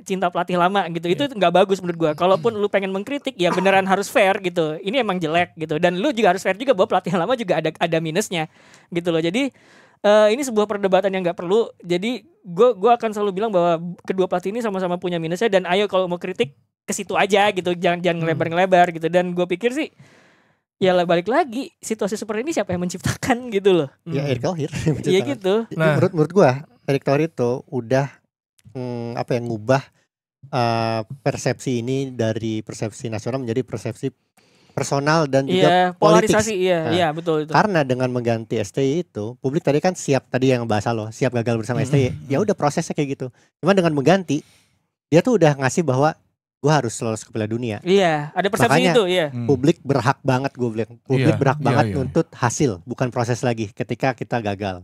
cinta pelatih lama gitu. Itu nggak bagus menurut gue. Kalaupun lu pengen mengkritik ya beneran harus fair gitu. Ini emang jelek gitu dan lu juga harus fair juga bahwa pelatih lama juga ada minusnya gitu loh. Jadi ini sebuah perdebatan yang nggak perlu. Jadi gue akan selalu bilang bahwa kedua pelatih ini sama-sama punya minusnya dan ayo kalau mau kritik ke situ aja gitu, jangan ngelebar gitu. Dan gue pikir sih ya balik lagi situasi seperti ini siapa yang menciptakan gitu loh. Ya Erick Thohir. Iya gitu. Nah, menurut gue Erick Thohir itu udah ngubah persepsi ini dari persepsi nasional menjadi persepsi personal dan juga Iya, politik. polarisasi Nah, iya betul itu. Karena dengan mengganti STY itu, publik tadi kan siap tadi yang bahasa lo, siap gagal bersama STY. Ya udah prosesnya kayak gitu. Cuma dengan mengganti, dia tuh udah ngasih bahwa gue harus lolos ke Piala Dunia. Iya, ada persepsi Makanya, itu, iya. Publik berhak banget, gue bilang. Publik Iya, berhak iya, banget iya. nuntut hasil, bukan proses lagi ketika kita gagal.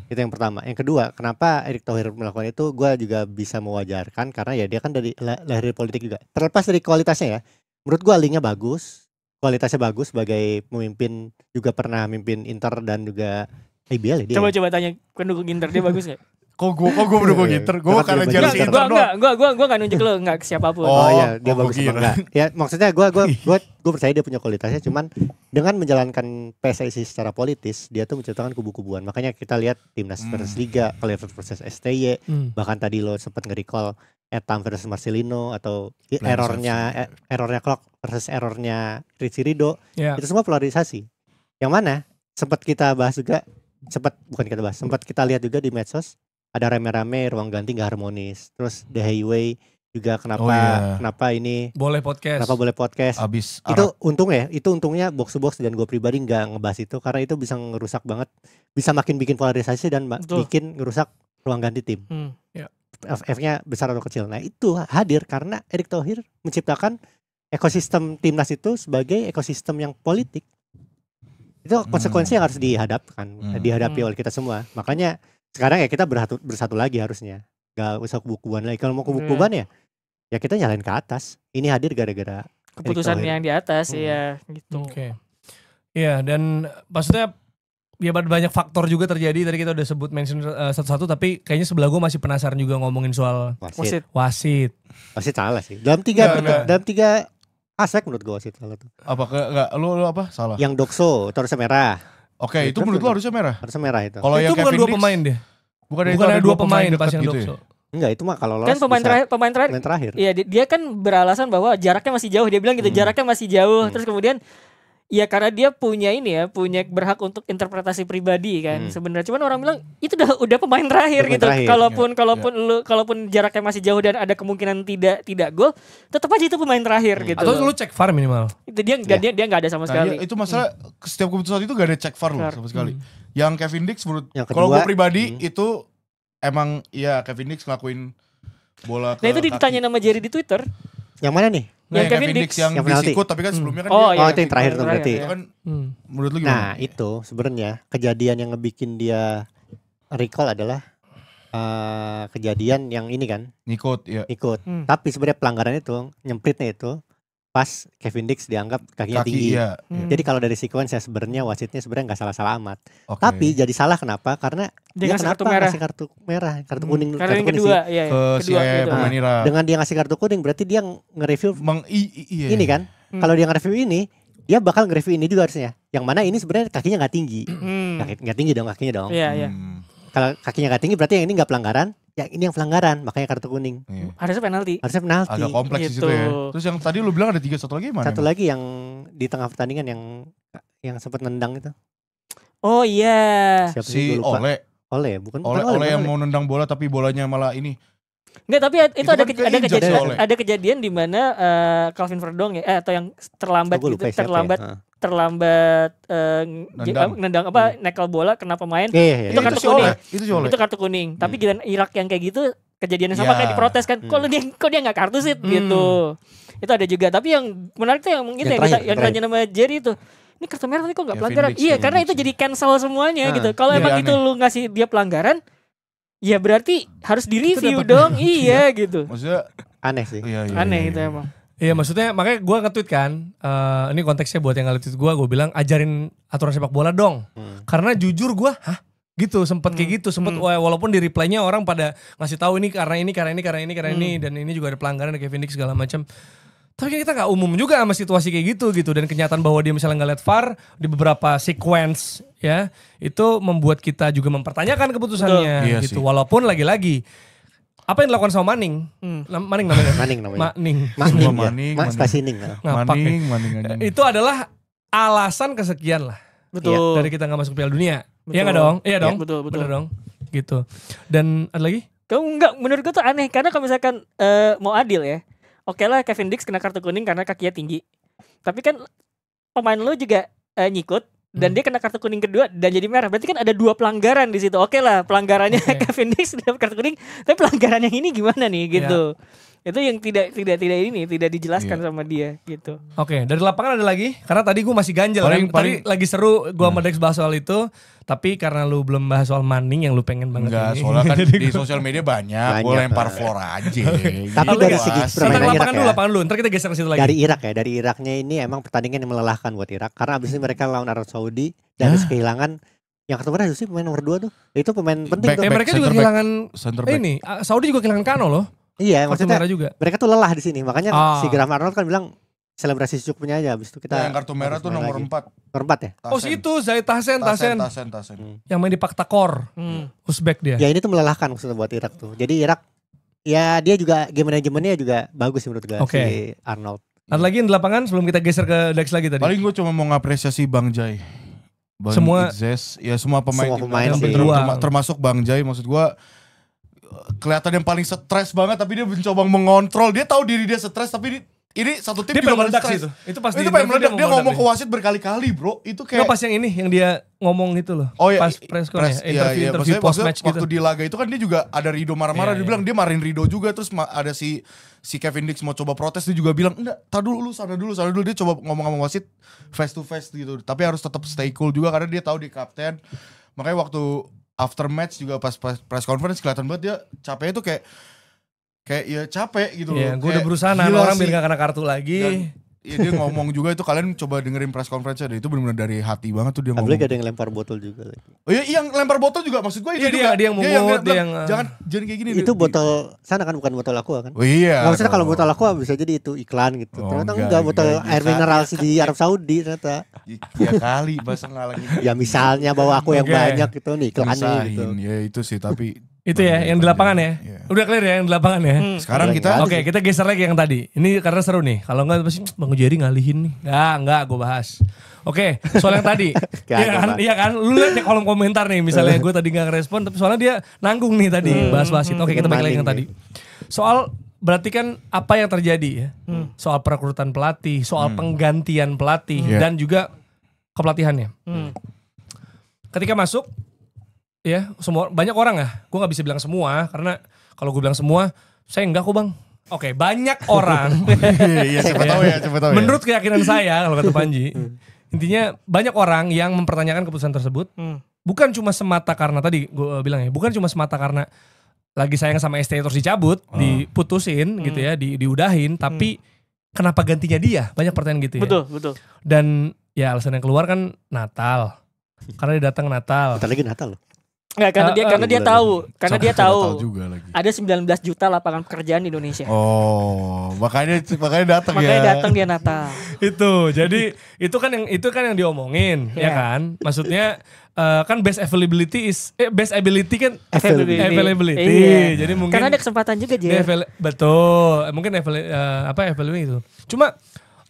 Itu yang pertama. Yang kedua, kenapa Erick Thohir melakukan itu, gue juga bisa mewajarkan karena ya dia kan dari lahir dari politik juga. Terlepas dari kualitasnya ya, menurut gue linknya bagus, kualitasnya bagus sebagai pemimpin, juga pernah mimpin Inter dan juga IBL ya dia. Coba tanya pendukung Inter dia bagus gak? Kok gue berdukung Inter? Gue karena Enggak, jersey Inter doang. Gue gak nunjuk lo, gak ke siapapun. Oh iya, dia oh, bagus gua apa kira. enggak? Ya maksudnya gue percaya dia punya kualitasnya, cuman dengan menjalankan PSSI secara politis, dia tuh menciptakan kubu-kubuan. Makanya kita lihat timnas versus Liga, Clever versus STY, bahkan tadi lo sempat nge-recall Etam versus Marcelino atau errornya Klopp versus errornya Richie Ridho. Ya. Itu semua polarisasi. Yang mana sempat kita bahas juga, sempat kita lihat juga di medsos, ada rame-rame ruang ganti gak harmonis. Terus The Highway juga kenapa ini Boleh podcast. kenapa boleh podcast. Abis Itu untungnya box to box dan gue pribadi nggak ngebahas itu karena itu bisa ngerusak banget, bisa makin bikin polarisasi dan Betul. bikin ngerusak ruang ganti tim. Ya. FF-nya besar atau kecil. Nah itu hadir karena Erick Thohir menciptakan ekosistem timnas itu sebagai ekosistem yang politik. Itu konsekuensi yang harus dihadapi oleh kita semua. Makanya sekarang ya kita bersatu lagi harusnya. Gak usah kubu-kubuan lagi. Kalau mau kubu-kubuan ya kita nyalain ke atas. Ini hadir gara-gara Keputusan Erick Thohir. yang di atas, ya gitu. Oke. Iya, dan maksudnya ya banyak faktor juga terjadi. Tadi kita udah sebut mention satu-satu, tapi kayaknya sebelah gue masih penasaran juga ngomongin soal Wasit. wasit. Wasit salah sih. Dalam tiga Enggak. aspek menurut gue wasit salah tuh. Apa enggak lu apa salah? Yang Dokso itu harusnya merah. Oke, itu menurut lu harusnya merah. Harusnya merah itu. Kalau Itu yang bukan Kevin dua Dix, pemain deh. Bukan Ada dua pemain dekat pas yang gitu Dokso. ya? Enggak, itu mah kalau lolos Kan pemain bisa terakhir, terakhir. iya dia kan beralasan bahwa jaraknya masih jauh. Dia bilang gitu, jaraknya masih jauh. Terus kemudian ya karena dia punya berhak untuk interpretasi pribadi kan sebenarnya. Cuman orang bilang itu udah pemain terakhir Pemain gitu. terakhir. Kalaupun jaraknya masih jauh dan ada kemungkinan tidak gol, tetap aja itu pemain terakhir gitu. Atau lu cek VAR minimal. Itu dia enggak ada sama Nah, sekali. itu masalah setiap keputusan itu gak ada cek VAR loh sama sekali. Yang Kevin Dix menurut Yang kalau gue kedua, pribadi itu emang ya Kevin Dix ngelakuin bola ke Nah itu kaki. ditanya nama Jerry di Twitter. Yang mana nih? Nah, yang Kevin Dix yang yang penalti. disikut tapi kan sebelumnya kan Oh, dia iya. Oh, itu yang terakhir tuh berarti. itu kan menurut lu Nah, gimana? itu sebenarnya kejadian yang ngebikin dia recall adalah kejadian yang ini kan, Ngikut ya. ikut. Tapi sebenarnya pelanggaran itu, nyempritnya itu pas Kevin Dix dianggap kakinya tinggi. Iya. Jadi kalau dari sequence ya sebenarnya wasitnya sebenarnya nggak salah-salah amat. Oke. Tapi jadi salah kenapa? Karena Dia dia ngasih kenapa kartu merah. ngasih kartu merah, kartu kuning, Karena yang kuning kedua, sih. iya. ke si Kedua gitu. pemain Ira. Dengan dia ngasih kartu kuning berarti dia nge-review Iya. ini kan. Kalau dia nge-review ini, dia bakal nge-review ini juga harusnya. Yang mana ini sebenarnya kakinya nggak tinggi. Nggak tinggi dong kakinya dong. Iya, iya. Kalau kakinya nggak tinggi berarti yang ini nggak pelanggaran, yang ini yang pelanggaran, makanya kartu kuning. Iya. Harusnya penalti. Harusnya penalti. Agak kompleks di Gitu. situ ya. Terus yang tadi lu bilang ada 3 lagi mana? Satu lagi yang di tengah pertandingan yang sempat nendang itu. Oh iya. Siapa Si sih? Gua lupa. Ole bukan Ole yang Ole. mau nendang bola tapi bolanya malah ini. Enggak, tapi itu Itu ada kan keinjak si Ole. ada kejadian di mana Calvin Verdong ya atau yang terlambat Oh, gua lupa gitu, siapa ya. terlambat nendang nekel bola kena pemain. Iya. Itu kartu si Ole. kuning. Itu si Ole. Itu kartu kuning. Tapi giliran Irak yang kayak gitu kejadiannya sama Ya. kayak diprotes kan. Kok dia enggak kartu sih gitu. Itu ada juga. Tapi yang menarik tuh yang itu Yang yang terakhir. ditanya nama Jerry itu. Ini kartu merah tapi kok enggak Kevin pelanggaran? Dix, Iya, Kevin karena Dix, itu ya. jadi cancel semuanya gitu. Kalau Jadi emang aneh. itu lu ngasih dia pelanggaran, ya berarti harus direview dapat- dong. Iya gitu. Maksudnya Aneh sih. iya. Aneh itu emang. Iya maksudnya makanya gue nge-tweet kan, ini konteksnya buat yang nge-tweet gue bilang ajarin aturan sepak bola dong. Karena jujur gue, gitu sempet kayak gitu, sempet walaupun di reply-nya orang pada ngasih tahu ini karena ini dan ini juga ada pelanggaran dari Kevin Dix segala macam. Tapi kan kita nggak umum juga sama situasi kayak gitu dan kenyataan bahwa dia misalnya nggak lihat VAR di beberapa sequence ya itu membuat kita juga mempertanyakan keputusannya Betul. Iya gitu. sih. Walaupun lagi-lagi apa yang dilakukan sama Manning? Maning namanya. Maning namanya. Maning. Semua Maning. Maning. Spasining. Ngapak ya. Maning anjing. Itu adalah alasan kesekian lah Betul. dari kita nggak masuk Piala Dunia. Betul. Iya nggak dong? Iya dong. Betul, betul. Bener dong. Gitu. Dan ada lagi? Kamu enggak, menurut gue tuh aneh karena kalau misalkan mau adil ya. Oke lah Kevin Dix kena kartu kuning karena kakinya tinggi. Tapi kan pemain lo juga nyikut dan dia kena kartu kuning kedua dan jadi merah. Berarti kan ada 2 pelanggaran di situ. Oke lah, pelanggarannya Kevin Dix dapat kartu kuning, tapi pelanggaran yang ini gimana nih gitu. Itu yang tidak dijelaskan sama dia gitu. Oke, dari lapangan ada lagi? Karena tadi gue masih ganjel tadi lagi seru gue sama Dex bahas soal itu. Tapi karena lu belum bahas soal Manning yang lu pengen banget. Enggak, soalnya kan di sosial media banyak. Gue lempar floor aja. Tapi dari segi permainan Irak lapangan dulu, ntar kita geser ke situ lagi. Dari Iraknya ini emang pertandingan yang melelahkan buat Irak. Karena abis ini mereka lawan Arab Saudi dan harus kehilangan. Yang ketemu sih pemain nomor 2 tuh. Itu pemain penting tuh. Mereka juga kehilangan ini. Saudi juga kehilangan Kano loh. Iya, maksudnya juga. Mereka tuh lelah di sini. Makanya si Graham Arnold kan bilang selebrasi secukupnya aja. Abis itu kita yang kartu merah tuh nomor 4. Nomor 4 ya? Oh situ Zaid Tahsen. Yang main di Paktakor. Uzbek dia. Ya ini tuh melelahkan maksudnya buat Irak tuh. Jadi Irak ya dia juga game manajemennya juga bagus menurut gue si Arnold. Ada lagi yang di lapangan sebelum kita geser ke Dex lagi tadi. Paling gue cuma mau ngapresiasi Bang Jai. Semua Izzes, ya semua pemain termasuk Bang Jai. Maksud gue kelihatan yang paling stres banget tapi dia mencoba mengontrol. Dia tahu diri dia stres tapi ini satu tim dia juga meledak sih itu pas itu meledak. Dia ngomong ke wasit berkali-kali bro. Itu kayak pas yang ini yang dia ngomong itu loh. Oh iya, pas interview post match gitu. Waktu di laga itu kan dia juga ada Rido marah-marah. Dia bilang dia marahin Rido juga. Terus ada si Kevin Dix mau coba protes. Dia juga bilang enggak, tar dulu sana dulu. Dia coba ngomong sama wasit face to face gitu. Tapi harus tetap stay cool juga karena dia tahu dia kapten. Makanya waktu after match juga pas press conference kelihatan banget dia capeknya tuh kayak ya capek gitu loh. Gue udah berusaha nahan orang biar gak kena kartu lagi. Dan, ya dia ngomong juga itu, kalian coba dengerin press conference-nya deh. Itu benar-benar dari hati banget tuh dia ngomong. Apalagi ada yang lempar botol juga. Oh iya, yang lempar botol juga maksud gue itu juga. Dia yang mungut, jangan kayak gini. Itu botol sana kan bukan botol aqua kan? Oh iya. Nah, maksudnya kalau botol aqua bisa jadi itu iklan gitu. Ternyata enggak botol air mineral di Arab Saudi ternyata. Ya kali bahasa ngalangin. Ya misalnya bawa aku yang banyak gitu nih iklannya gitu. Ya itu sih tapi itu ya yang di lapangan ya. Udah clear ya yang di lapangan ya. Sekarang kita kita geser lagi yang tadi. Ini karena seru nih. Kalau enggak pasti Bang Jerry ngalihin nih. Enggak gue bahas. Oke, soal yang tadi. Iya kan? Lu lihat di kolom komentar nih misalnya gue tadi enggak ngerespon tapi soalnya dia nanggung nih tadi bahas-bahas itu. Oke, kita balik lagi yang tadi. Soal berarti kan apa yang terjadi ya? Soal perekrutan pelatih, soal penggantian pelatih dan juga kepelatihannya. Ketika masuk ya semua banyak orang gue nggak bisa bilang semua karena kalau gue bilang semua saya enggak kok bang. Oke, banyak orang. Iya siapa tahu ya. Menurut keyakinan saya kalau kata Panji, intinya banyak orang yang mempertanyakan keputusan tersebut bukan cuma semata karena tadi gue bilang ya, bukan cuma semata karena lagi sayang sama ST terus dicabut, diputusin gitu ya, diudahin, tapi kenapa gantinya dia? Banyak pertanyaan gitu ya. Betul. Dan ya alasan yang keluar kan Natal. Karena dia datang Natal. Bentar lagi Natal loh. Enggak, karena dia tahu juga lagi. ada 19 juta lapangan pekerjaan di Indonesia. Oh, makanya datang ya. Makanya datang dia Natal. itu kan yang diomongin, ya kan? Maksudnya kan best ability kan availability. Iya. Jadi mungkin karena ada kesempatan juga Jer. Betul. Mungkin availability itu. Cuma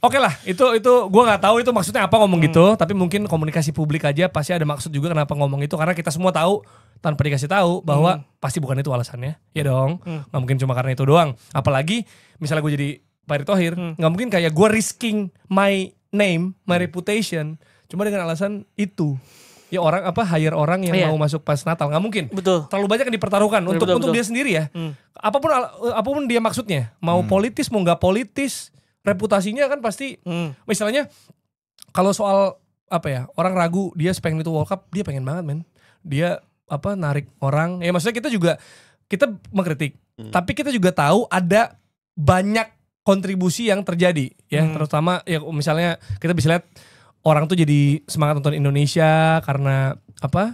oke lah, itu gue nggak tahu itu maksudnya apa ngomong gitu, tapi mungkin komunikasi publik aja pasti ada maksud juga kenapa ngomong itu karena kita semua tahu tanpa dikasih tahu bahwa pasti bukan itu alasannya, ya dong, nggak mungkin cuma karena itu doang. Apalagi misalnya gue jadi Pak Erick Thohir, nggak mungkin kayak gue risking my name, my reputation, cuma dengan alasan itu. Ya hire orang yang mau masuk pas Natal, nggak mungkin. Betul. Terlalu banyak yang dipertaruhkan untuk dia sendiri ya. Apapun dia maksudnya, mau politis mau nggak politis. Reputasinya kan pasti misalnya kalau soal orang ragu dia pengen itu World Cup, dia pengen banget men, dia narik orang ya, maksudnya kita mengkritik tapi kita juga tahu ada banyak kontribusi yang terjadi ya, terutama ya misalnya kita bisa lihat orang tuh jadi semangat nonton Indonesia karena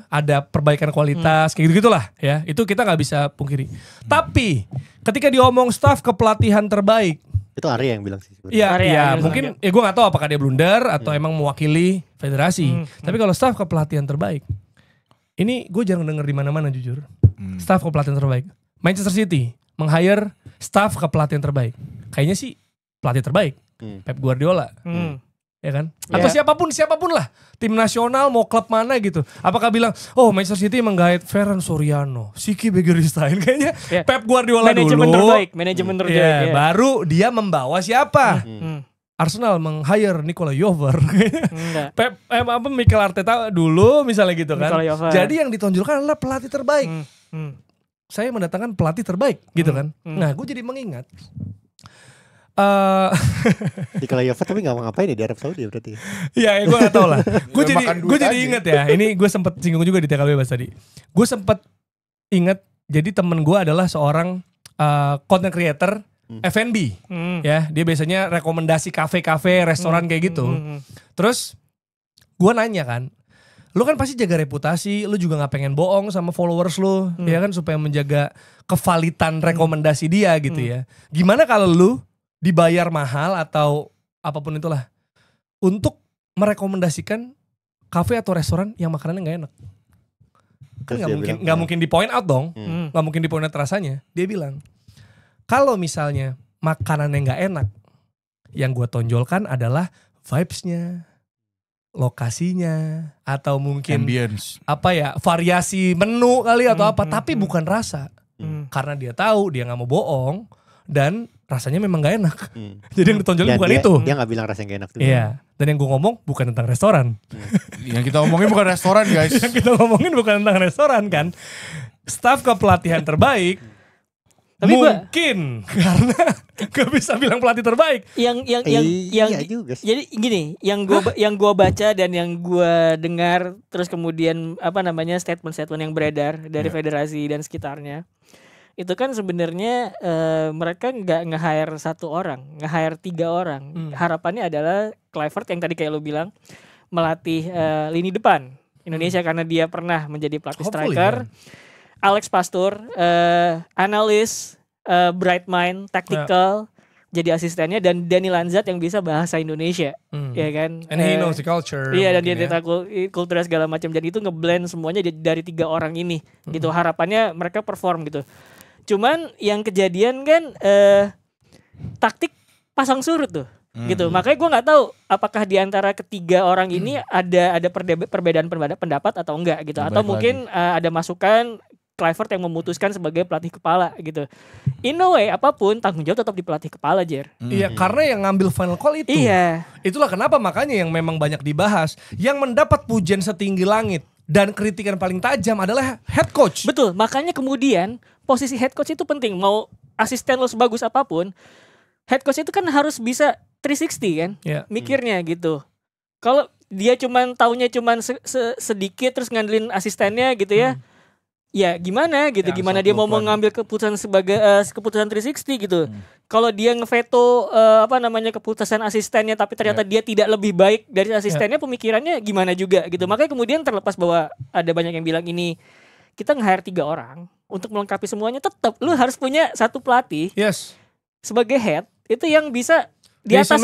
ada perbaikan kualitas kayak gitu-gitulah ya, itu kita nggak bisa pungkiri. Tapi ketika diomong staf kepelatihan terbaik, itu Arya yang bilang sih. Iya, mungkin gue gak tahu apakah dia blunder atau emang mewakili federasi. Tapi kalau staf kepelatihan terbaik, ini gue jarang denger di mana-mana jujur. Staf kepelatihan terbaik, Manchester City meng-hire staf kepelatihan terbaik. Kayaknya sih pelatih terbaik, Pep Guardiola. Ya kan? Atau siapapun lah. Tim nasional mau klub mana gitu. Apakah bilang, oh Manchester City menggait Ferran Soriano, Siki Begiristain. Kayaknya Pep Guardiola manajemen dulu. Manajemen terbaik. Baru dia membawa siapa. Arsenal meng-hire Nikola Jover. Enggak. Mikel Arteta dulu misalnya gitu kan. Nikola Jover. Jadi yang ditonjolkan adalah pelatih terbaik. Saya mendatangkan pelatih terbaik gitu kan. Nah gue jadi mengingat. Nikola Jover tapi gak mau ngapain di Arab Saudi berarti. Ya gue gak tau lah. Gue Makan duit jadi aja. inget ya. Ini gue sempet singgung juga di TKB Bas tadi. Gue sempet inget. Jadi temen gue adalah seorang content creator F&B. Ya, dia biasanya rekomendasi kafe-kafe, restoran kayak gitu. Terus gue nanya kan, lu kan pasti jaga reputasi, lu juga gak pengen bohong sama followers lu, ya kan, supaya menjaga kevalitan rekomendasi dia gitu ya. Gimana kalau lu dibayar mahal atau apapun itulah untuk merekomendasikan kafe atau restoran yang makanannya gak enak? Kan nggak mungkin di point out dong, nggak mungkin di point out rasanya. Dia bilang, kalau misalnya makanannya nggak enak, yang gue tonjolkan adalah vibes-nya, lokasinya, atau mungkin Ambience. apa ya, variasi menu kali atau apa, tapi bukan rasa. Karena dia tahu dia nggak mau bohong dan rasanya memang nggak enak. Jadi yang ditonjolin bukan itu. Dia nggak bilang rasanya gak enak tuh. Iya. Dan yang gue ngomong bukan tentang restoran. Yang kita omongin bukan restoran guys. Yang kita ngomongin bukan tentang restoran kan. Staf kepelatihan terbaik. Tapi mungkin karena gak bisa bilang pelatih terbaik. Yang Iya juga sih. jadi gini, yang gua baca dan yang gua dengar, terus kemudian statement-statement yang beredar dari federasi dan sekitarnya, itu kan sebenarnya mereka nggak nge-hire 1 orang, nge-hire 3 orang. Harapannya adalah Kluivert yang tadi kayak lo bilang melatih lini depan Indonesia karena dia pernah menjadi pelatih striker. Alex Pastur, analis, bright mind, tactical, jadi asistennya, dan Danny Lanzat yang bisa bahasa Indonesia, ya kan? And he knows the culture. Iya, dan dia tahu kultur segala macam, jadi itu ngeblend semuanya dari 3 orang ini, gitu. Harapannya mereka perform gitu. Cuman yang kejadian kan taktik pasang surut tuh. Gitu. Makanya gue nggak tahu apakah di antara ketiga orang ini ada perbedaan pendapat atau enggak gitu. Atau mungkin ada masukan Kluivert yang memutuskan sebagai pelatih kepala gitu. In a way apapun tanggung jawab tetap di pelatih kepala, Jer. Iya, karena yang ngambil final call itu. Iya. Itulah kenapa makanya yang memang banyak dibahas, yang mendapat pujian setinggi langit dan kritikan paling tajam adalah head coach. Betul, makanya kemudian posisi head coach itu penting. Mau asisten lo sebagus apapun, head coach itu kan harus bisa 360 kan, mikirnya gitu. Kalau dia taunya sedikit terus ngandelin asistennya gitu ya. Ya gimana gitu, gimana dia mau mengambil keputusan sebagai keputusan 360 gitu. Kalau dia ngeveto keputusan asistennya tapi ternyata dia tidak lebih baik dari asistennya, pemikirannya gimana juga gitu. Makanya kemudian terlepas bahwa ada banyak yang bilang ini kita nge-hire 3 orang untuk melengkapi semuanya, tetap lu harus punya 1 pelatih sebagai head itu yang bisa di atas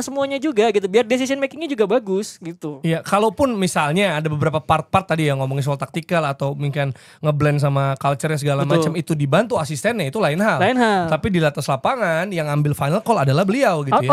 semuanya juga gitu, biar decision makingnya juga bagus gitu. Iya, kalaupun misalnya ada beberapa part-part tadi yang ngomongin soal taktikal atau mungkin ngeblend sama culture-nya segala macam, itu dibantu asistennya, itu lain hal. Tapi di atas lapangan yang ambil final call adalah beliau gitu ya.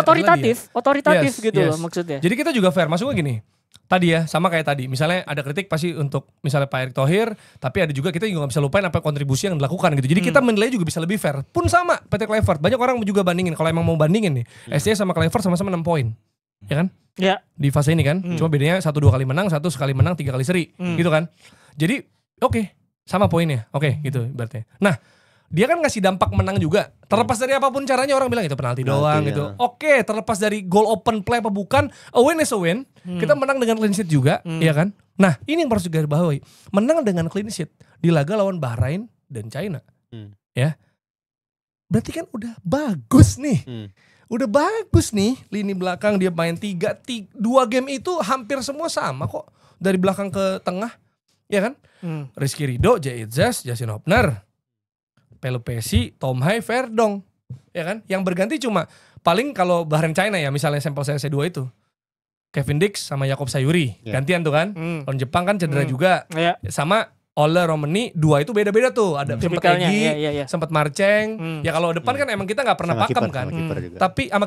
Otoritatif gitu loh maksudnya. Jadi kita juga fair, maksudnya gini. Tadi ya, sama kayak tadi. Misalnya ada kritik pasti untuk misalnya Pak Erick Thohir, tapi ada juga kita juga gak bisa lupain apa kontribusi yang dilakukan gitu. Jadi kita menilai juga bisa lebih fair. Pun sama PT Kluivert. Banyak orang juga bandingin, kalau emang mau bandingin nih, SC sama Kluivert sama-sama 6 poin. Ya kan? Ya. Di fase ini kan. Cuma bedanya 1-2 kali menang, 1 sekali menang, 3 kali seri. Gitu kan. Jadi oke, sama poinnya. Oke, gitu berarti. Nah, dia kan ngasih dampak menang juga. Terlepas dari apapun caranya, orang bilang itu penalti doang gitu. Oke, terlepas dari goal open play apa bukan, a win is a win. Kita menang dengan clean sheet juga, ya kan? Nah, ini yang harus digarisbawahi. Menang dengan clean sheet di laga lawan Bahrain dan China. Ya. Berarti kan udah bagus nih. Udah bagus nih, lini belakang dia main 2 game itu hampir semua sama kok. Dari belakang ke tengah, ya kan? Rizky Ridho, Jaitzes, Justin Hopner, Pelupesi, Tom Hai, Verdong, ya kan? Yang berganti cuma paling kalau Bahrain China ya, misalnya sampel CSC 2 itu Kevin Dix sama Yakob Sayuri gantian tuh kan. Lawan Jepang kan cedera juga, sama Ole, Romani, 2 itu beda-beda tuh. Ada sempat Tipikalnya, Egy, iya. sempat Marceng. Ya kalau depan kan emang kita nggak pernah Sama pakem kiper, kan. sama kiper juga. Tapi sama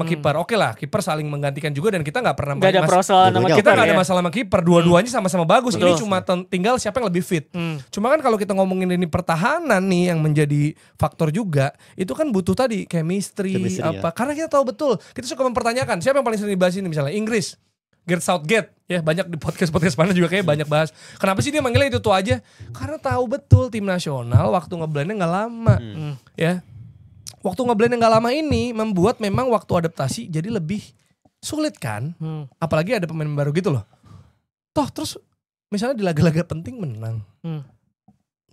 kiper. Oke lah, kiper saling menggantikan juga dan kita nggak pernah Gak ada persoalan sama Dua-duanya kita kiper nggak ada ya. masalah sama kiper. Dua-duanya sama-sama bagus. Betul. Ini cuma tinggal siapa yang lebih fit. Cuma kan kalau kita ngomongin ini pertahanan nih yang menjadi faktor juga, itu kan butuh tadi chemistry apa. Ya. Karena kita tahu betul, kita suka mempertanyakan siapa yang paling sering dibahas ini misalnya Inggris. Gareth Southgate ya, banyak di podcast mana juga kayak banyak bahas. Kenapa sih dia manggilnya itu aja? Karena tahu betul tim nasional waktu ngeblendnya nggak lama, ya. Waktu ngeblendnya nggak lama ini membuat memang waktu adaptasi jadi lebih sulit kan. Apalagi ada pemain baru gitu loh. Toh terus misalnya di laga-laga penting menang,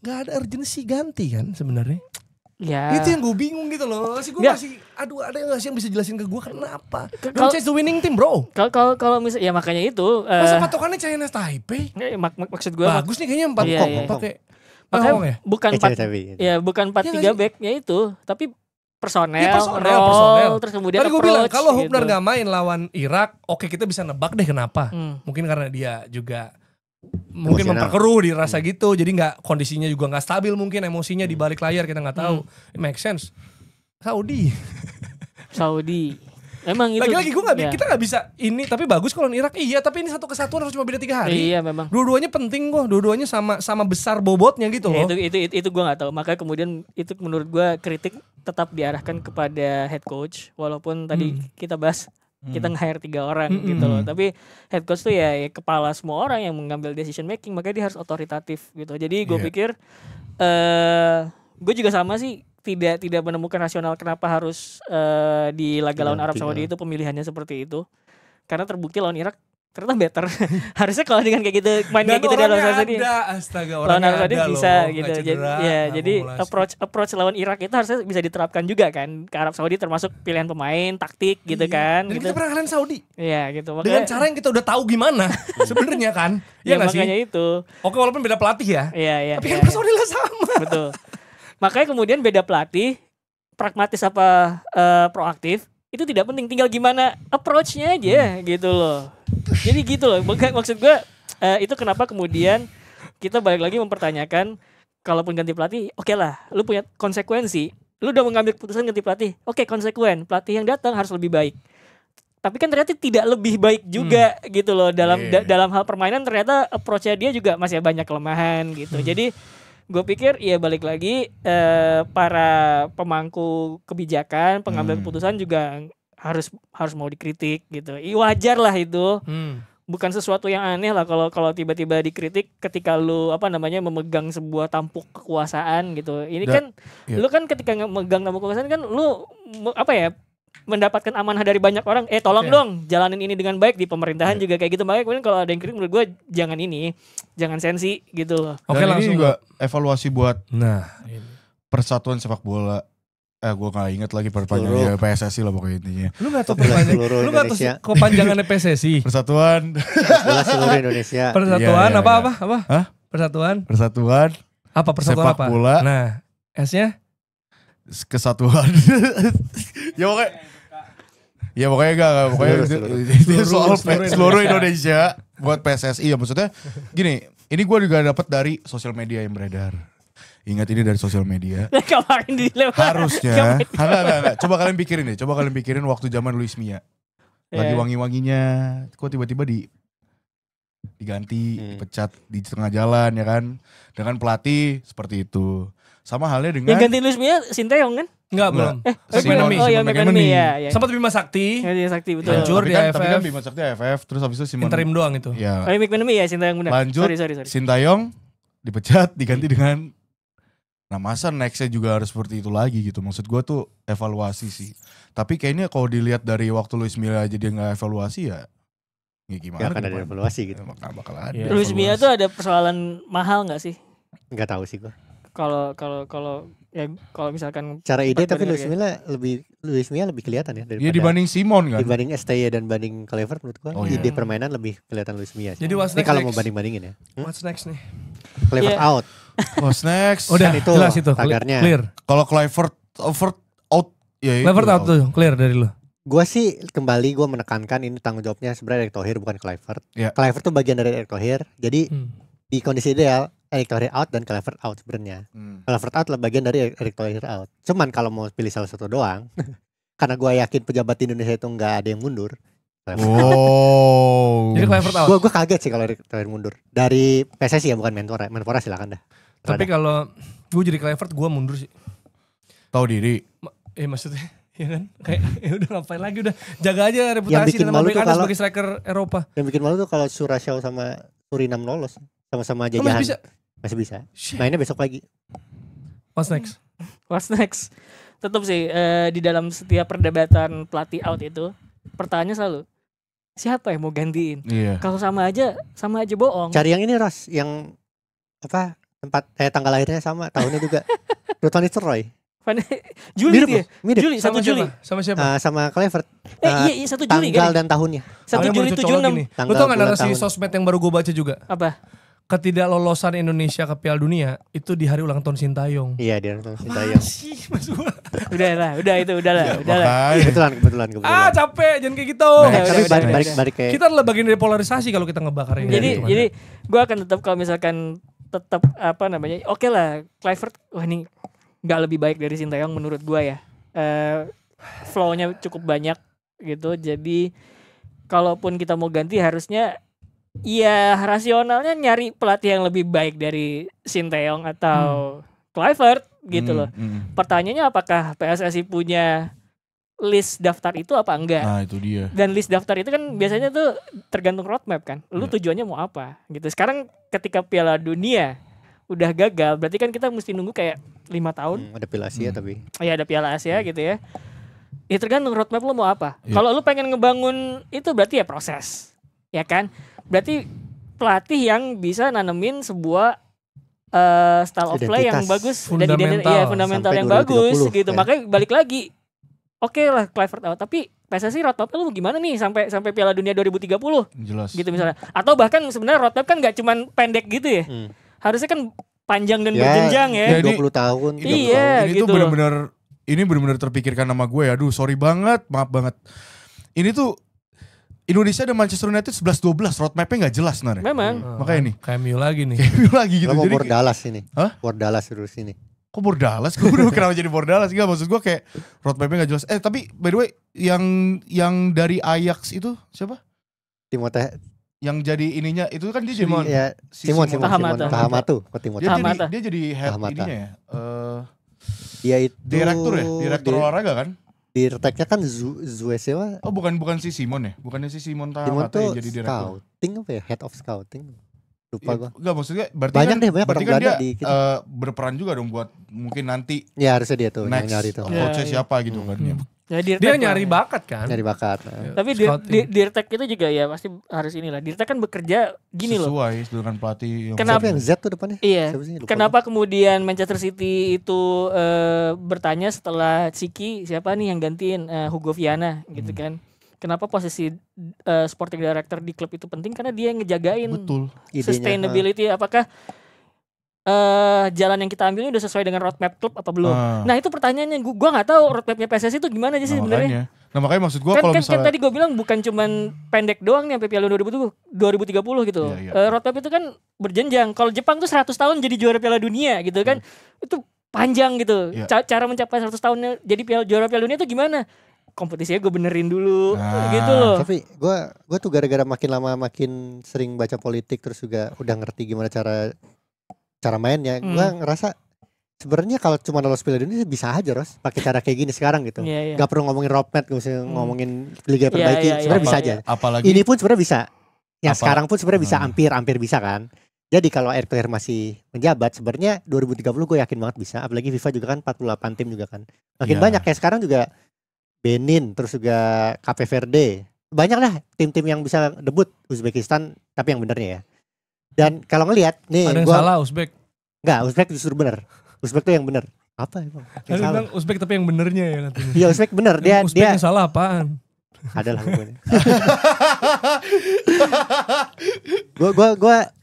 nggak ada urgensi ganti kan sebenarnya. Ya. Itu yang gue bingung gitu loh. Gue masih, aduh ada nggak sih yang bisa jelasin ke gue kenapa? Don't chase the winning team bro. Kalau misalnya ya makanya itu. Masa patokannya China Taipei? Maksud gue. Bagus nih kayaknya 4 Iya, iya. pakai. Makanya bukan 4-3 back ya itu, tapi personel, role, terus kemudian tadi gue bilang approach kalau gitu. Hubner nggak main lawan Irak, oke kita bisa nebak deh kenapa. Mungkin karena dia juga mungkin Emosional. memperkeruh dirasa gitu, jadi nggak kondisinya juga nggak stabil, mungkin emosinya di balik layar kita nggak tahu. It make sense. Saudi. Emang itu. Lagi-lagi kita nggak bisa ini, tapi bagus kalau Irak. Iya, tapi ini satu kesatuan harus cuma beda 3 hari. Iya memang. Dua-duanya penting kok, dua-duanya sama besar bobotnya gitu loh. Itu gue nggak tahu. Makanya kemudian itu menurut gue kritik tetap diarahkan kepada head coach, walaupun tadi kita bahas kita nge-hire 3 orang gitu loh. Tapi head coach tuh ya kepala semua orang yang mengambil decision making, makanya dia harus otoritatif gitu. Jadi gue pikir gue juga sama sih, tidak menemukan rasional kenapa harus di laga lawan Arab Saudi itu pemilihannya seperti itu. Karena terbukti lawan Irak ternyata better. Harusnya kalau dengan kayak gitu main kayak gitu di Arab Saudi. Lawan Arab Saudi bisa gitu. Jadi approach lawan Irak itu harusnya bisa diterapkan juga kan ke Arab Saudi, termasuk pilihan pemain, taktik gitu kan. Dan gitu. kita pernah kalian Saudi. Iya gitu. Dengan cara yang kita udah tahu gimana sebenarnya kan. Ya Iya nggak sih? makanya itu. Oke walaupun beda pelatih ya. Iya. Tapi kan personilnya sama. Betul. Makanya kemudian beda pelatih, pragmatis apa proaktif, itu tidak penting, tinggal gimana approach-nya aja gitu loh. Jadi gitu loh, maksud gue itu kenapa kemudian kita balik lagi mempertanyakan, kalaupun ganti pelatih, oke lah, lu punya konsekuensi, lu udah mengambil keputusan ganti pelatih, oke konsekuen, pelatih yang datang harus lebih baik. Tapi kan ternyata tidak lebih baik juga gitu loh, dalam hal permainan ternyata approach-nya dia juga masih banyak kelemahan gitu. Jadi gue pikir ya balik lagi para pemangku kebijakan, pengambil keputusan juga harus mau dikritik gitu. Wajar lah itu. Bukan sesuatu yang aneh lah kalau tiba-tiba dikritik ketika lu memegang sebuah tampuk kekuasaan gitu. Ini lu kan ketika memegang tampuk kekuasaan kan lu mendapatkan amanah dari banyak orang. Tolong dong jalanin ini dengan baik di pemerintahan juga kayak gitu. Makanya kemudian kalau ada yang kritik menurut gue jangan sensi gitu loh. Oke, langsung ini juga evaluasi buat persatuan sepak bola. Gue gak inget lagi perpanjangannya PSSI lah pokoknya intinya. Lu gak tau perpanjangan, lu gak tau kepanjangannya PSSI. Persatuan seluruh Indonesia. Persatuan apa? Hah? Persatuan apa? Persatuan sepak apa? Bola. Nah, S-nya? Kesatuan. Pokoknya itu soal seluruh Indonesia buat PSSI ya, maksudnya gini, ini gue juga dapat dari sosial media yang beredar. Ingat ini dari sosial media. Harusnya. Enggak. Coba kalian pikirin waktu zaman Luis Mia. Lagi wangi-wanginya, kok tiba-tiba diganti, dipecat di tengah jalan ya kan. Dengan pelatih seperti itu. Sama halnya dengan yang ganti Luis Mia Sinteyong kan? Enggak, belum. McManamy ya. Sempat Bima Sakti. Bima Sakti betul. Hancur di AFF. Tapi kan Bima Sakti AFF, terus habis itu interim doang itu. Ya. McManamy ya Sinteyong benar. Lanjut, Sorry. Sinteyong dipecat, diganti dengan. Nah masa nextnya juga harus seperti itu lagi gitu. Maksud gue tuh evaluasi sih. Tapi kayaknya kalau dilihat dari waktu Luis Mia aja dia gak evaluasi ya gimana? Gak akan ada evaluasi gitu. Bakal ada. Luis Mia tuh ada persoalan mahal gak sih? Gak tahu sih gue. Kalau misalkan cara ide, tapi Luis Mia lebih kelihatan ya daripada dibanding Simon kan. Dibanding STY dan banding Kluivert menurut gue ide permainan lebih kelihatan Luis Mia. Jadi ini kalau mau banding-bandingin ya. What's next nih? Kluivert out. What's next? Udah itu jelas itu. tagarnya. Clear. Kalau Kluivert out ya itu. Kluivert out tuh clear dari lu. Gue sih kembali menekankan ini tanggung jawabnya sebenarnya Erick Thohir bukan Kluivert. Yeah. Kluivert tuh bagian dari Erick Thohir. Jadi di kondisi ideal Erick Thohir out dan Kluivert out sebenarnya. Kluivert out lah bagian dari Erick Thohir out. Cuman kalau mau pilih salah satu doang, karena gue yakin pejabat di Indonesia itu nggak ada yang mundur. Oh. Jadi Kluivert out. Gue kaget sih kalau Erick Thohir mundur dari PSSI ya, bukan Menpora. Menpora silakan dah. Tapi kalau gue jadi Kluivert, gue mundur sih. Tahu diri. Maksudnya, ya kan? Kayak ya udah ngapain lagi, udah jaga aja reputasi dan nama baik Anda sebagai striker Eropa. Yang bikin malu tuh kalau Surasyaw sama Surinam lolos sama-sama jajahan. Masih bisa. Mainnya besok pagi. What's next? Tetap sih di dalam setiap perdebatan pelatih out itu pertanyaannya selalu siapa yang mau gantiin? Iya. Kalau sama aja bohong. Cari yang ini Ros, yang apa tanggal lahirnya sama, tahunnya juga. Ruton Nistelrooy. Juli dia. Mirip. Juli 1 Juli. Sama siapa? Sama Kluivert. Iya 1 Juli tanggal kan. dan tahunnya. 1 Juli 76. Lu tau gak narasi sosmed yang baru gue baca juga? Apa? Ketidaklolosan Indonesia ke Piala Dunia itu di hari ulang tahun Sintayong. Iya, di hari ulang tahun Sintayong. Udah itu udahlah. Kebetulan. Capek, jangan kayak gitu. Tapi balik kayak kita adalah bagian dari polarisasi kalau kita ngebakar ini. Jadi gue akan tetap kalau misalkan tetap oke lah Kluivert, wah ini nggak lebih baik dari Sintayong menurut gue ya. Flow-nya cukup banyak gitu. Jadi kalaupun kita mau ganti harusnya ya rasionalnya nyari pelatih yang lebih baik dari Sintayong atau Kluivert gitu loh. Pertanyaannya apakah PSSI punya list daftar itu apa enggak? Nah itu dia. Dan list daftar itu kan biasanya tuh tergantung roadmap kan. Lu tujuannya mau apa gitu. Sekarang ketika Piala Dunia udah gagal, berarti kan kita mesti nunggu kayak 5 tahun. Ada Piala Asia tapi. Ya ada Piala Asia gitu ya. Ya tergantung roadmap lu mau apa. Kalau lu pengen ngebangun itu berarti ya proses. Ya kan? Berarti pelatih yang bisa nanemin sebuah style of play yang bagus dan fundamental yang bagus gitu. Makanya balik lagi. Oke lah Kluivert out, tapi PSSI roadmap lu gimana nih sampai Piala Dunia 2030? Jelas. Gitu misalnya. Atau bahkan sebenarnya roadmap kan enggak cuman pendek gitu ya. Harusnya kan panjang dan berjenjang ya. 20 tahun. Iya, ini gitu. Ini benar-benar terpikirkan sama gue ya. Aduh, sorry banget, maaf banget. Ini tuh Indonesia dan Manchester United 11-12, roadmapnya nggak jelas sebenarnya. Memang. Makanya nih. Kayak MU lagi nih. Gitu. Mau Bordalas ini. Hah? Bordalas terus ini. Kok Bordalas? Gue udah kenapa jadi Bordalas? Enggak, maksud gue kayak roadmapnya gak jelas. Tapi by the way, yang dari Ajax itu siapa? Timothée. Yang jadi ininya, itu kan dia Simon. jadi... Ya, Simon. Tahamatu. Dia jadi head ininya ya? Dia itu... Direktur olahraga kan? Direkturnya kan Zuesewa. Oh bukan si Simon ya? Bukannya si Simon Simon Tahamatu tuh yang jadi direktur? scouting apa ya? Head of scouting. Lupa gua. Enggak, maksudnya berarti banyak kan orang dia berperan juga dong buat mungkin nanti ya harusnya dia tuh next yang nyari tuh. coachnya siapa gitu kan. Ya, dia nyari bakat kan. Nyari bakat. Tapi Dirtek itu juga ya pasti harus inilah. Dirtek kan bekerja gini loh. Sesuai dengan pelatih yang Kenapa yang Z tuh depannya? Iya. Kenapa kemudian Manchester City itu bertanya setelah Siki siapa nih yang gantiin Hugo Viana gitu kan. Kenapa posisi sporting director di klub itu penting? Karena dia yang ngejagain sustainability. Apakah jalan yang kita ambil ini udah sesuai dengan roadmap klub apa belum? Nah itu pertanyaannya. Gue gak tahu roadmapnya PSSI itu gimana aja sih sebenarnya. Nah makanya maksud gue kalau misalnya kan tadi gue bilang bukan cuman pendek doang nih sampai Piala 2030 gitu. Roadmap itu kan berjenjang. Kalau Jepang tuh 100 tahun jadi juara Piala Dunia gitu kan. Itu panjang gitu. Cara mencapai 100 tahunnya jadi juara Piala Dunia itu gimana? Kompetisinya gue benerin dulu gitu loh. Tapi gue tuh gara-gara makin lama makin sering baca politik terus juga udah ngerti gimana cara mainnya. Gue ngerasa sebenarnya kalau cuma lolos Piala Dunia bisa aja Ros pakai cara kayak gini sekarang gitu. Gak perlu ngomongin roadmap, misalnya ngomongin liga perbaiki, sebenarnya bisa aja. Apalagi ini pun sebenarnya bisa. Yang sekarang pun sebenarnya bisa hampir bisa kan. Jadi kalau Erick Thohir masih menjabat sebenarnya 2030 gue yakin banget bisa. Apalagi FIFA juga kan 48 tim juga kan. Makin banyak kayak sekarang juga Benin, terus juga Cape Verde. Banyak lah tim-tim yang bisa debut. Uzbekistan, tapi yang benernya ya. Dan kalau ngelihat nih, ada yang salah Uzbek. Enggak, Uzbek justru bener. Uzbek tuh yang bener. Apa emang? Yang salah. Uzbek tapi yang benernya ya katanya. Iya Uzbek bener. Uzbek yang salah apaan? Adalah pokoknya.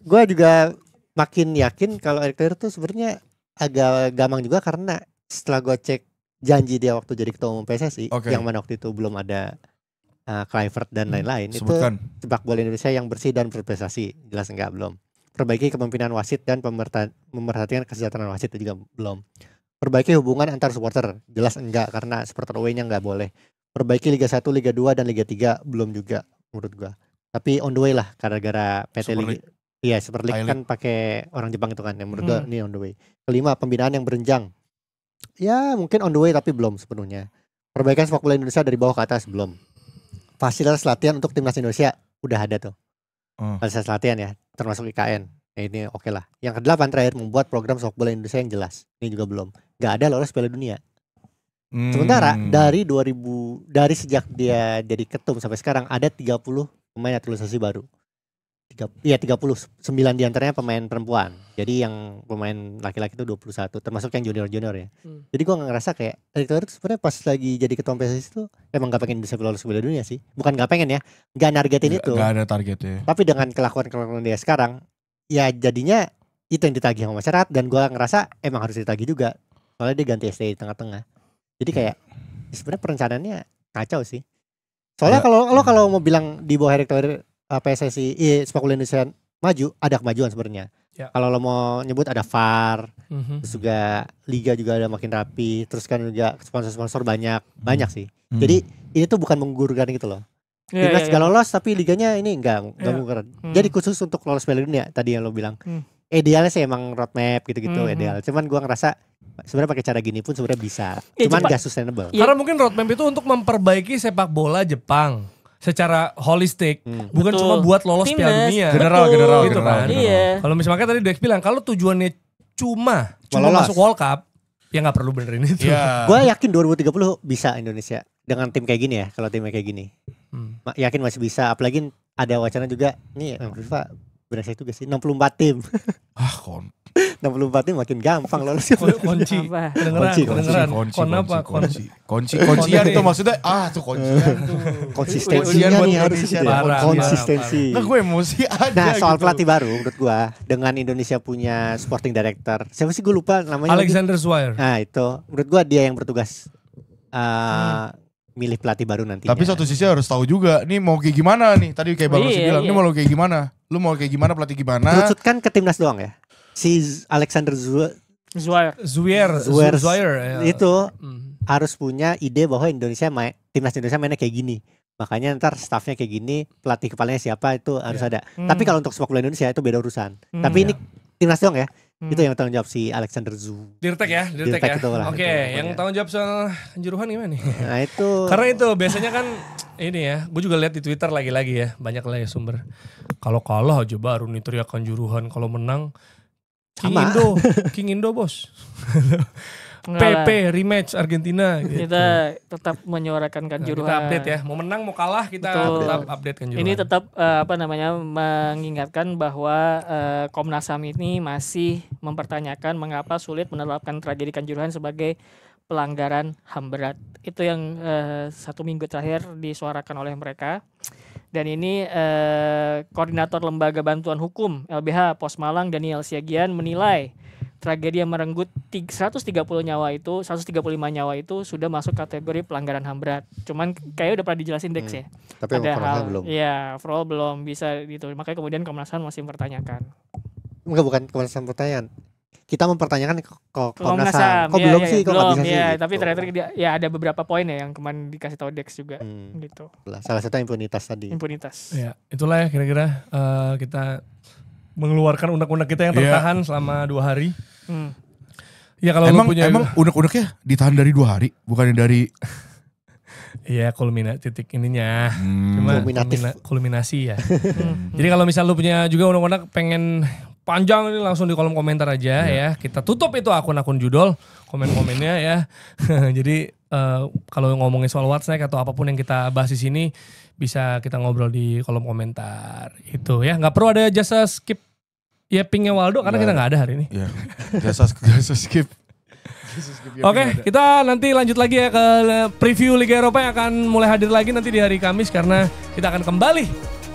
Gue juga makin yakin kalau Erick Thohir tuh sebenarnya agak gampang juga karena setelah gue cek janji dia waktu jadi ketua umum PSSI yang mana waktu itu belum ada Kluivert dan lain-lain. Sebutkan. Itu sepak bola Indonesia yang bersih dan berprestasi. Jelas enggak belum. Perbaiki kepemimpinan wasit dan memerhatikan kesejahteraan wasit itu juga belum. Perbaiki hubungan antar supporter, jelas enggak karena supporter away-nya enggak boleh. Perbaiki Liga 1, Liga 2 dan Liga 3 belum juga menurut gua. Tapi on the way lah gara-gara PT Super Liga. Iya, Super League kan pakai orang Jepang itu kan yang menurut gua ini on the way. Kelima, pembinaan yang berenjang. Ya, mungkin on the way tapi belum sepenuhnya. Perbaikan sepak bola Indonesia dari bawah ke atas belum. Fasilitas latihan untuk timnas Indonesia udah ada tuh. Fasilitas latihan ya, termasuk IKN. Ya, ini oke lah. Yang kedelapan terakhir, membuat program sepak bola Indonesia yang jelas. Ini juga belum. Gak ada lolos Piala Dunia. Sementara dari sejak dia jadi ketum sampai sekarang ada 30 pemain naturalisasi baru. 39 diantaranya pemain perempuan. Jadi yang pemain laki-laki itu 21, termasuk yang junior ya. Jadi gua nggak ngerasa kayak Erick Thohir sebenarnya pas lagi jadi ketua PSSI itu emang gak pengen bisa lolos ke Piala Dunia sih. Bukan gak pengen ya, gak nargetin itu. Gak ada targetnya. Tapi dengan kelakuan dia sekarang, ya jadinya itu yang ditagih sama masyarakat dan gua ngerasa emang harus ditagih juga. Soalnya dia ganti STI di tengah-tengah. Jadi kayak sebenarnya perencanaannya kacau sih. Soalnya kalau mau bilang di bawah Erick Thohir PSSI sepak bola Indonesia maju, ada kemajuan sebenarnya. Ya. Kalau lo mau nyebut ada VAR, terus juga liga juga ada makin rapi, terus kan juga sponsor-sponsor banyak sih. Jadi ini tuh bukan menggugurkan gitu loh. Timnas gak lolos tapi liganya ini enggak menggugurkan. Jadi khusus untuk lolos Piala Dunia tadi yang lo bilang. Idealnya sih emang roadmap gitu-gitu ideal. Cuman gua ngerasa sebenarnya pakai cara gini pun sebenarnya bisa. Cuman gak sustainable. Karena mungkin roadmap itu untuk memperbaiki sepak bola Jepang secara holistik, bukan cuma buat lolos Piala Dunia. General gitu kan. Iya. Kalau misalnya tadi Dex bilang kalau tujuannya cuma masuk World Cup, ya nggak perlu benerin itu. Yeah. Gue yakin 2030 bisa Indonesia dengan tim kayak gini ya. Kalau timnya kayak gini, yakin masih bisa. Apalagi ada wacana juga nih FIFA berasa itu gak sih 64 tim. 64 tim makin gampang lolos. Kunci. Kedengeran. Kuncian itu maksudnya tuh kuncian tuh. Konsistensinya nih harus konsistensi. Nah gue emosi ada. Nah soal pelatih baru menurut gue dengan Indonesia punya sporting director. Siapa sih gue lupa namanya. Alexander Zweier. Nah itu menurut gue dia yang bertugas milih pelatih baru nanti. Tapi satu sisi harus tahu juga nih mau kayak gimana nih. Tadi kayak Bang Rosi bilang, ini mau kayak gimana? Lu mau kayak gimana, pelatih gimana? Kerucutkan ke timnas doang ya. Si Alexander Zweier itu harus punya ide bahwa timnas Indonesia mainnya kayak gini. Makanya ntar staffnya kayak gini, pelatih kepalanya siapa itu harus ada. Tapi kalau untuk sepak bola Indonesia itu beda urusan. Tapi ini timnas doang ya. Itu yang tanggung jawab si Alexander Dirtek ya. Oke, yang tanggung jawab soal Kanjuruhan gimana nih? Nah itu. Karena itu biasanya kan ini ya, gue juga lihat di Twitter lagi-lagi ya, banyak lah ya sumber. Kalau kalah aja baru nih teriak Kanjuruhan, kalau menang King Indo bos. PP rematch Argentina gitu. Kita tetap menyuarakan Kanjuruhan. Kita update ya, mau menang mau kalah kita tetap update Kanjuruhan. Ini tetap mengingatkan bahwa Komnas HAM ini masih mempertanyakan mengapa sulit menerapkan tragedi Kanjuruhan sebagai pelanggaran HAM berat. Itu yang 1 minggu terakhir disuarakan oleh mereka. Dan ini Koordinator Lembaga Bantuan Hukum LBH Pos Malang Daniel Siagian menilai tragedi yang merenggut 135 nyawa itu sudah masuk kategori pelanggaran HAM berat. Cuman kayaknya udah pernah dijelasin Dex ya. Tapi ada hal belum. Ya, overall belum bisa gitu. Makanya kemudian Komnas HAM masih mempertanyakan. Bukan Komnas HAM pertanyaan. Kita mempertanyakan Komnas HAM. Kok belum sih? Kok nggak bisa sih? Tapi ternyata ya ada beberapa poin ya yang kemarin dikasih tahu Dex juga gitu. Salah satu impunitas tadi. Ya, itulah ya kira-kira kita mengeluarkan unek-unek kita yang tertahan selama 2 hari. Ya kalau emang punya unek-uneknya ditahan dari 2 hari, bukannya dari iya titik ininya. Cuma kulminasi ya. Jadi kalau misal lu punya juga unek-unek pengen panjang ini langsung di kolom komentar aja ya. Kita tutup itu akun-akun judul, komen-komennya ya. Jadi kalau ngomongin soal WhatsApp atau apapun yang kita bahas di sini bisa kita ngobrol di kolom komentar. Itu ya, nggak perlu ada jasa skip ya pingnya Waldo karena kita nggak ada hari ini. Iya. Jasa skip. Oke, kita nanti lanjut lagi ya ke preview Liga Eropa yang akan mulai hadir lagi nanti di hari Kamis karena kita akan kembali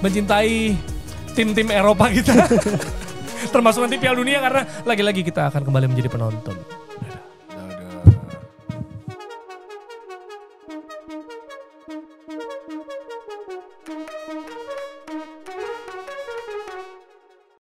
mencintai tim-tim Eropa kita. Termasuk nanti Piala Dunia karena lagi-lagi kita akan kembali menjadi penonton.